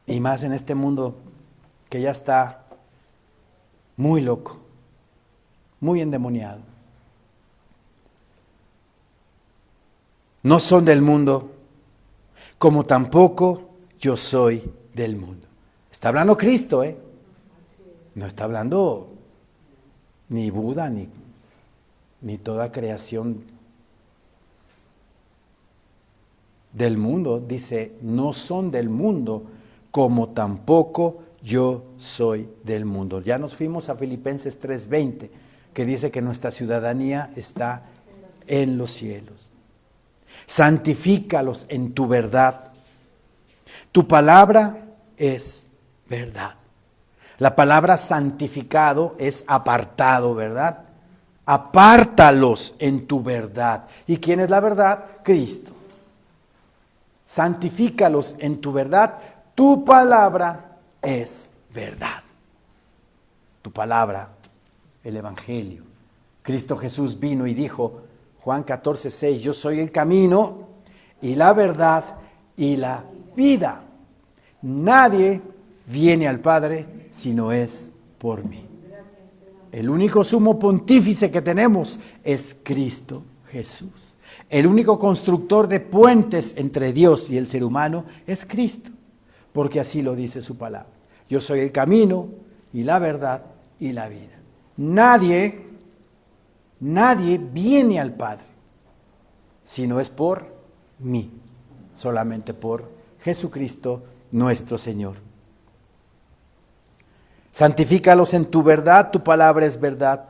Y más en este mundo que ya está muy loco, muy endemoniado. No son del mundo, como tampoco yo soy del mundo. Está hablando Cristo, ¿eh? No está hablando ni Buda, ni toda creación del mundo. Dice, no son del mundo, como tampoco yo soy del mundo. Ya nos fuimos a Filipenses 3:20, que dice que nuestra ciudadanía está en los cielos. Santifícalos en tu verdad. Tu palabra es verdad. La palabra santificado es apartado, ¿verdad? Apártalos en tu verdad. ¿Y quién es la verdad? Cristo. Santifícalos en tu verdad. Tu palabra es verdad. Tu palabra, el Evangelio. Cristo Jesús vino y dijo, Juan 14:6, yo soy el camino y la verdad y la vida. Nadie viene al Padre si no es por mí. El único sumo pontífice que tenemos es Cristo Jesús. El único constructor de puentes entre Dios y el ser humano es Cristo, porque así lo dice su palabra. Yo soy el camino y la verdad y la vida. Nadie viene al Padre si no es por mí, solamente por Jesucristo nuestro Señor. Santifícalos en tu verdad, tu palabra es verdad.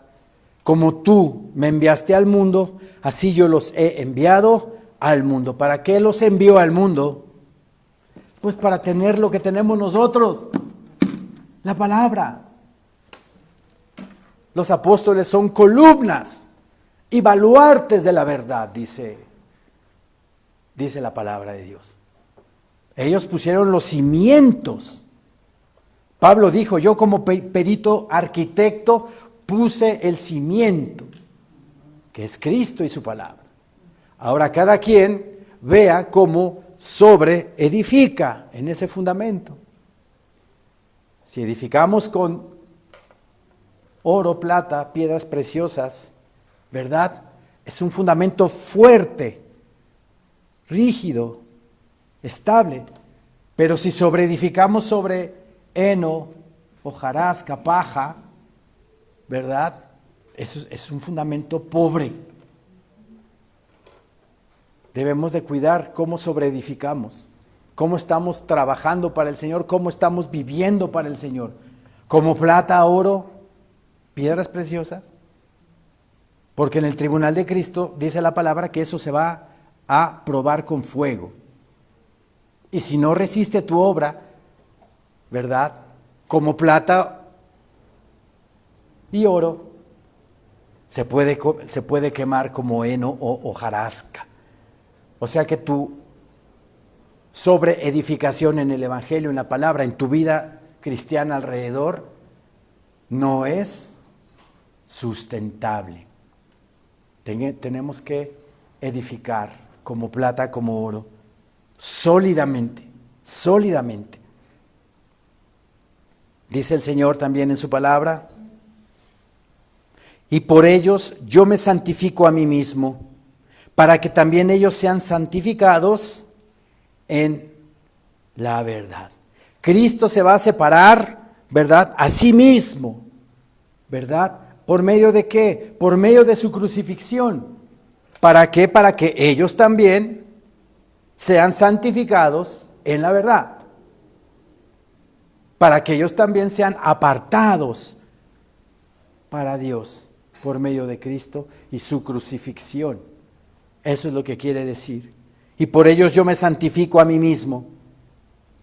Como tú me enviaste al mundo, así yo los he enviado al mundo. ¿Para qué los envió al mundo? Pues para tener lo que tenemos nosotros, la palabra. Los apóstoles son columnas y baluartes de la verdad, dice la palabra de Dios. Ellos pusieron los cimientos. Pablo dijo, yo como perito arquitecto puse el cimiento, que es Cristo y su palabra. Ahora cada quien vea cómo sobre edifica en ese fundamento. Si edificamos con oro, plata, piedras preciosas, ¿verdad? Es un fundamento fuerte, rígido, estable. Pero si sobreedificamos sobre heno, hojarasca, paja, ¿verdad? Eso es un fundamento pobre. Debemos de cuidar cómo sobreedificamos, cómo estamos trabajando para el Señor, cómo estamos viviendo para el Señor. Como plata, oro, piedras preciosas. Porque en el tribunal de Cristo dice la palabra que eso se va a probar con fuego. Y si no resiste tu obra, ¿verdad? Como plata y oro. Se puede quemar como heno o hojarasca. O sea que tu sobreedificación en el Evangelio, en la palabra, en tu vida cristiana alrededor, no es sustentable. Tenemos que edificar como plata, como oro, sólidamente, sólidamente. Dice el Señor también en su palabra, y por ellos yo me santifico a mí mismo, para que también ellos sean santificados en la verdad. Cristo se va a separar, ¿verdad?, a sí mismo, ¿verdad? ¿Por medio de qué? Por medio de su crucifixión. ¿Para qué? Para que ellos también sean santificados en la verdad. Para que ellos también sean apartados para Dios por medio de Cristo y su crucifixión. Eso es lo que quiere decir. Y por ellos yo me santifico a mí mismo,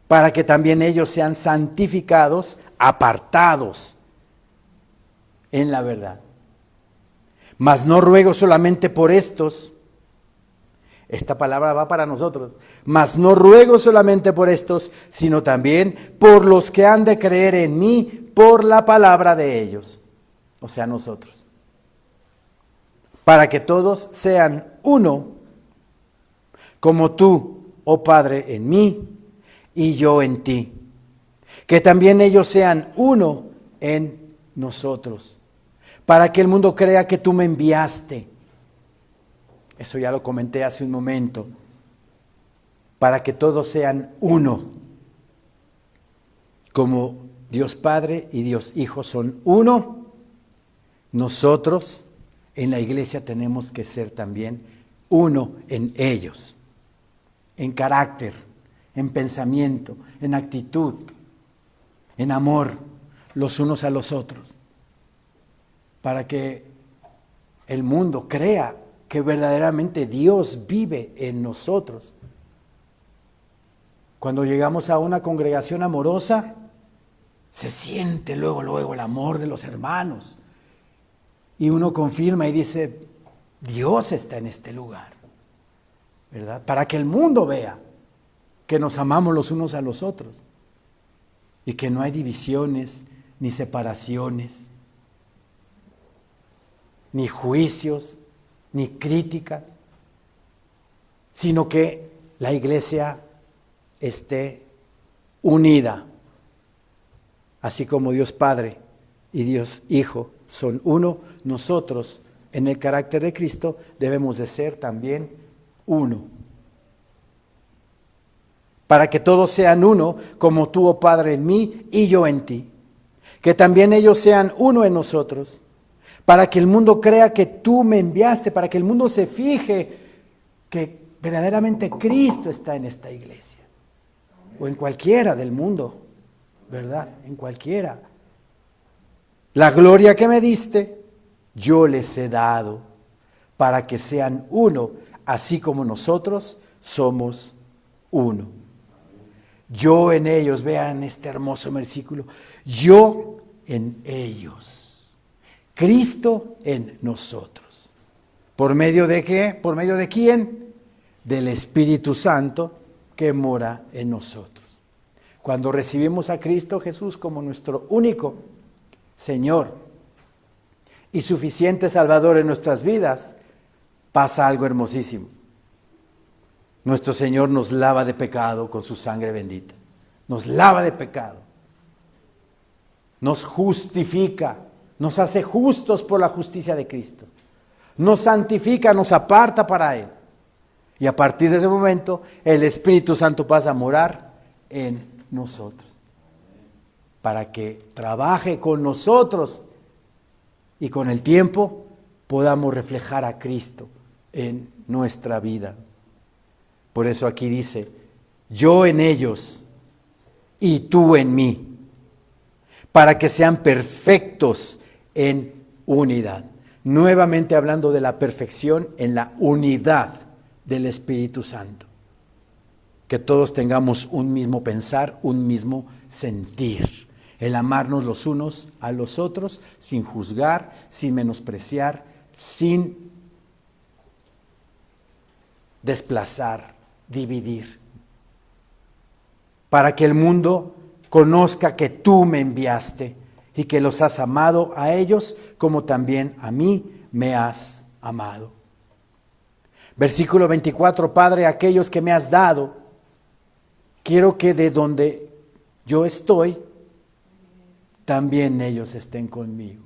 para que también ellos sean santificados, apartados en la verdad. Mas no ruego solamente por estos, esta palabra va para nosotros, mas no ruego solamente por estos, sino también por los que han de creer en mí por la palabra de ellos, o sea, nosotros. Para que todos sean uno, como tú, oh Padre, en mí y yo en ti. Que también ellos sean uno en nosotros, para que el mundo crea que tú me enviaste. Eso ya lo comenté hace un momento. Para que todos sean uno, como Dios Padre y Dios Hijo son uno, nosotros en la iglesia tenemos que ser también uno en ellos, en carácter, en pensamiento, en actitud, en amor, los unos a los otros, para que el mundo crea que verdaderamente Dios vive en nosotros. Cuando llegamos a una congregación amorosa, se siente luego el amor de los hermanos. Y uno confirma y dice, Dios está en este lugar, ¿verdad? Para que el mundo vea que nos amamos los unos a los otros y que no hay divisiones, ni separaciones, ni juicios, ni críticas, sino que la iglesia esté unida, así como Dios Padre y Dios Hijo son uno. Nosotros, en el carácter de Cristo, debemos de ser también uno. Para que todos sean uno, como tú, oh Padre, en mí y yo en ti. Que también ellos sean uno en nosotros. Para que el mundo crea que tú me enviaste, para que el mundo se fije que verdaderamente Cristo está en esta iglesia. O en cualquiera del mundo, ¿verdad? En cualquiera. La gloria que me diste, yo les he dado, para que sean uno, así como nosotros somos uno. Yo en ellos, vean este hermoso versículo, yo en ellos, Cristo en nosotros. ¿Por medio de qué? ¿Por medio de quién? Del Espíritu Santo que mora en nosotros. Cuando recibimos a Cristo Jesús como nuestro único Señor y suficiente Salvador en nuestras vidas, pasa algo hermosísimo. Nuestro Señor nos lava de pecado con su sangre bendita. Nos lava de pecado. Nos justifica. Nos hace justos por la justicia de Cristo. Nos santifica, nos aparta para Él. Y a partir de ese momento, el Espíritu Santo pasa a morar en nosotros. Para que trabaje con nosotros y con el tiempo podamos reflejar a Cristo en nuestra vida. Por eso aquí dice, yo en ellos y tú en mí, para que sean perfectos en unidad. Nuevamente hablando de la perfección en la unidad del Espíritu Santo. que todos tengamos un mismo pensar, un mismo sentir. El amarnos los unos a los otros sin juzgar, sin menospreciar, sin desplazar, dividir. Para que el mundo conozca que tú me enviaste y que los has amado a ellos como también a mí me has amado. Versículo 24, Padre, aquellos que me has dado, quiero que de donde yo estoy, también ellos estén conmigo.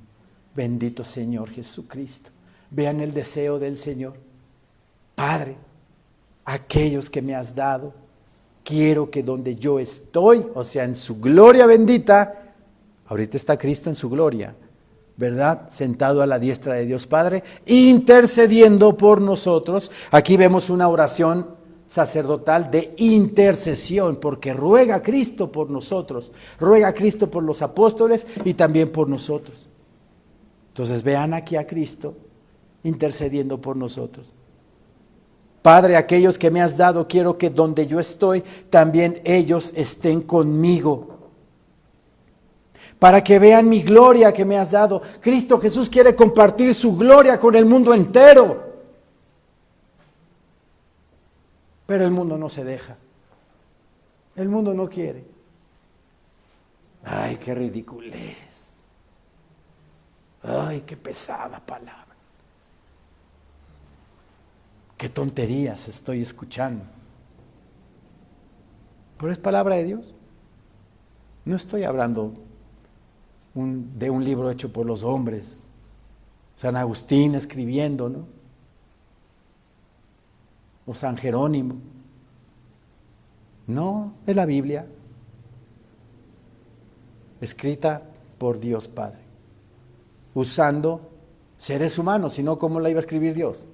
Bendito Señor Jesucristo. Vean el deseo del Señor. Padre, aquellos que me has dado, quiero que donde yo estoy, o sea, en su gloria bendita, ahorita está Cristo en su gloria, ¿verdad? Sentado a la diestra de Dios Padre, intercediendo por nosotros. Aquí vemos una oración sacerdotal de intercesión, porque ruega a Cristo por nosotros, ruega a Cristo por los apóstoles y también por nosotros. Entonces vean aquí a Cristo intercediendo por nosotros. Padre, aquellos que me has dado, quiero que donde yo estoy, también ellos estén conmigo, para que vean mi gloria que me has dado. Cristo Jesús quiere compartir su gloria con el mundo entero. Pero el mundo no se deja. El mundo no quiere. Ay, qué ridiculez. Ay, qué pesada palabra. Qué tonterías estoy escuchando. Pero es palabra de Dios. No estoy hablando de un libro hecho por los hombres. San Agustín escribiendo, ¿no? O San Jerónimo. No, es la Biblia, escrita por Dios Padre, usando seres humanos, si no, ¿cómo la iba a escribir Dios?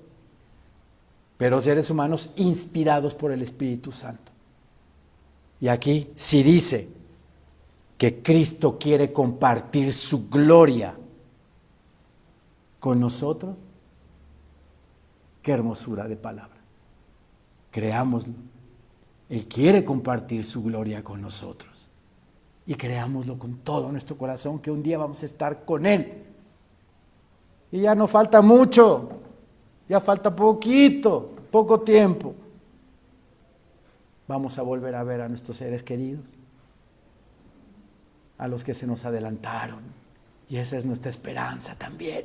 Pero seres humanos inspirados por el Espíritu Santo. Y aquí sí dice que Cristo quiere compartir su gloria con nosotros. Qué hermosura de palabra. Creámoslo. Él quiere compartir su gloria con nosotros. Y creámoslo con todo nuestro corazón, que un día vamos a estar con Él. Y ya no falta mucho. Ya falta poquito, poco tiempo. Vamos a volver a ver a nuestros seres queridos, a los que se nos adelantaron. Y esa es nuestra esperanza también,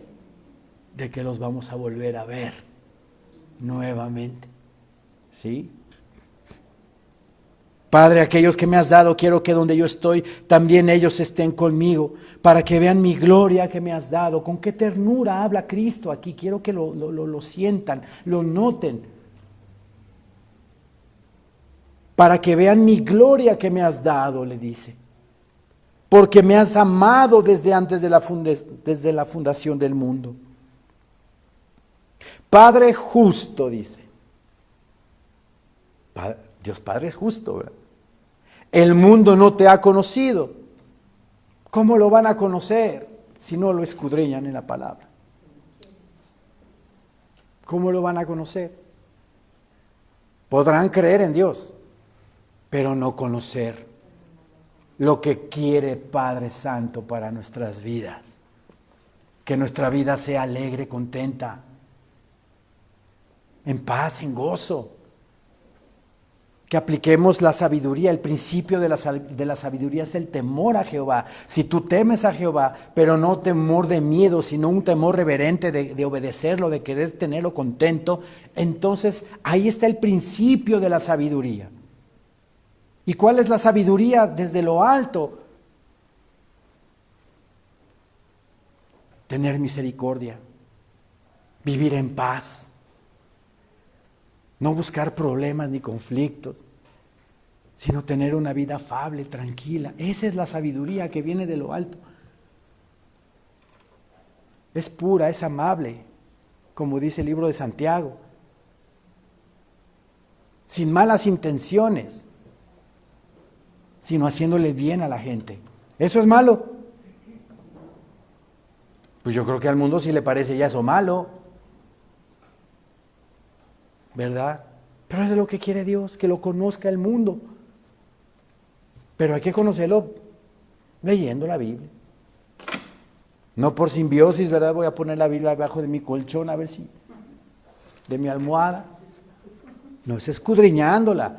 de que los vamos a volver a ver nuevamente. ¿Sí? Padre, aquellos que me has dado, quiero que donde yo estoy, también ellos estén conmigo, para que vean mi gloria que me has dado. Con qué ternura habla Cristo aquí. Quiero que lo sientan, lo noten. Para que vean mi gloria que me has dado, le dice. Porque me has amado desde antes desde la fundación del mundo. Padre justo, dice. Dios Padre es justo, ¿verdad? El mundo no te ha conocido. ¿Cómo lo van a conocer si no lo escudriñan en la palabra? ¿Cómo lo van a conocer? Podrán creer en Dios, pero no conocer lo que quiere Padre Santo para nuestras vidas. Que nuestra vida sea alegre, contenta, en paz, en gozo. Que apliquemos la sabiduría. El principio de la sabiduría es el temor a Jehová. Si tú temes a Jehová, pero no temor de miedo, sino un temor reverente de obedecerlo, de querer tenerlo contento, entonces ahí está el principio de la sabiduría. ¿Y cuál es la sabiduría desde lo alto? Tener misericordia, vivir en paz. No buscar problemas ni conflictos, sino tener una vida afable, tranquila. Esa es la sabiduría que viene de lo alto. Es pura, es amable, como dice el libro de Santiago. Sin malas intenciones, sino haciéndole bien a la gente. ¿Eso es malo? Pues yo creo que al mundo sí le parece ya eso malo. ¿Verdad? Pero es lo que quiere Dios, que lo conozca el mundo. Pero hay que conocerlo leyendo la Biblia. No por simbiosis, ¿verdad? Voy a poner la Biblia abajo de mi colchón, a ver si, de mi almohada. No, es escudriñándola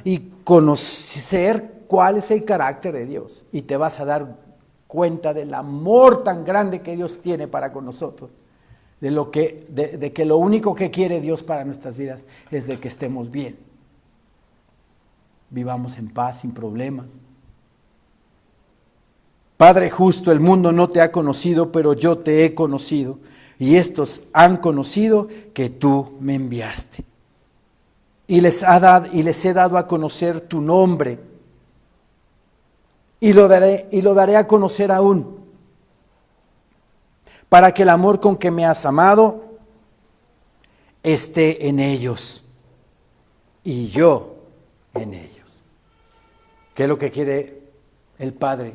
y conocer cuál es el carácter de Dios. Y te vas a dar cuenta del amor tan grande que Dios tiene para con nosotros. De que lo único que quiere Dios para nuestras vidas es de que estemos bien. Vivamos en paz, sin problemas. Padre justo, el mundo no te ha conocido, pero yo te he conocido, y estos han conocido que tú me enviaste. Y les he dado a conocer tu nombre, y lo daré a conocer aún, para que el amor con que me has amado esté en ellos y yo en ellos. ¿Qué es lo que quiere el Padre?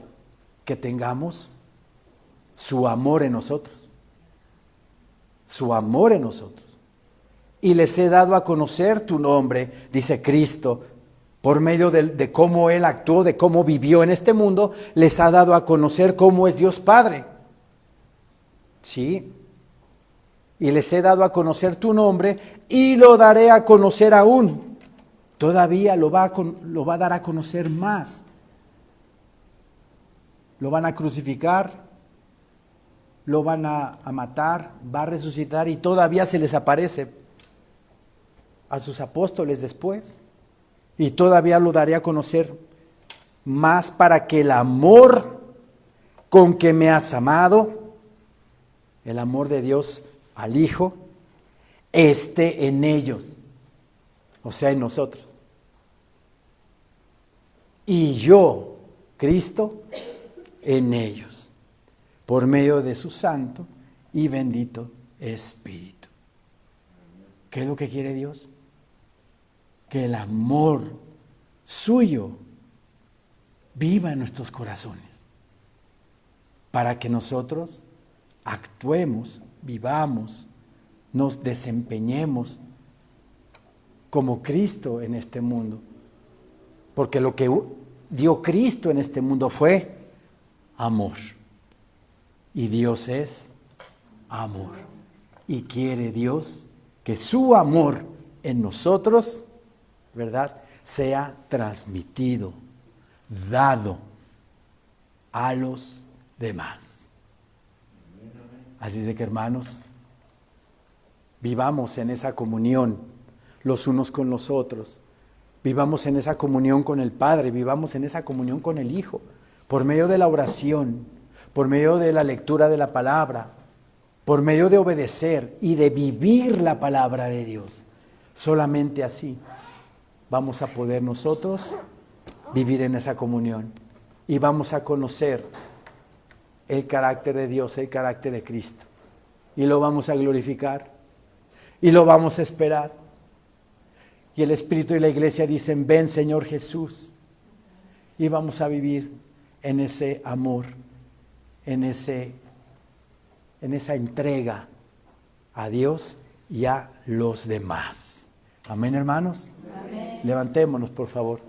Que tengamos su amor en nosotros. Su amor en nosotros. Y les he dado a conocer tu nombre, dice Cristo, por medio de cómo Él actuó, de cómo vivió en este mundo, les ha dado a conocer cómo es Dios Padre. Sí. Y les he dado a conocer tu nombre y lo daré a conocer aún. Todavía lo va a dar a conocer más. Lo van a crucificar, lo van a matar, va a resucitar y todavía se les aparece a sus apóstoles después. Y todavía lo daré a conocer más para que el amor con que me has amado, el amor de Dios al Hijo, esté en ellos, o sea, en nosotros. Y yo, Cristo, en ellos, por medio de su santo y bendito Espíritu. ¿Qué es lo que quiere Dios? Que el amor suyo viva en nuestros corazones, para que nosotros actuemos, vivamos, nos desempeñemos como Cristo en este mundo. Porque lo que dio Cristo en este mundo fue amor. Y Dios es amor. Y quiere Dios que su amor en nosotros, ¿verdad?, sea transmitido, dado a los demás. Así de que, hermanos, vivamos en esa comunión los unos con los otros. Vivamos en esa comunión con el Padre, vivamos en esa comunión con el Hijo, por medio de la oración, por medio de la lectura de la palabra, por medio de obedecer y de vivir la palabra de Dios. Solamente así vamos a poder nosotros vivir en esa comunión y vamos a conocer el carácter de Dios, el carácter de Cristo. Y lo vamos a glorificar y lo vamos a esperar. Y el Espíritu y la Iglesia dicen: ven, Señor Jesús. Y vamos a vivir en ese amor, en esa entrega a Dios y a los demás. Amén, hermanos. Amén. Levantémonos, por favor.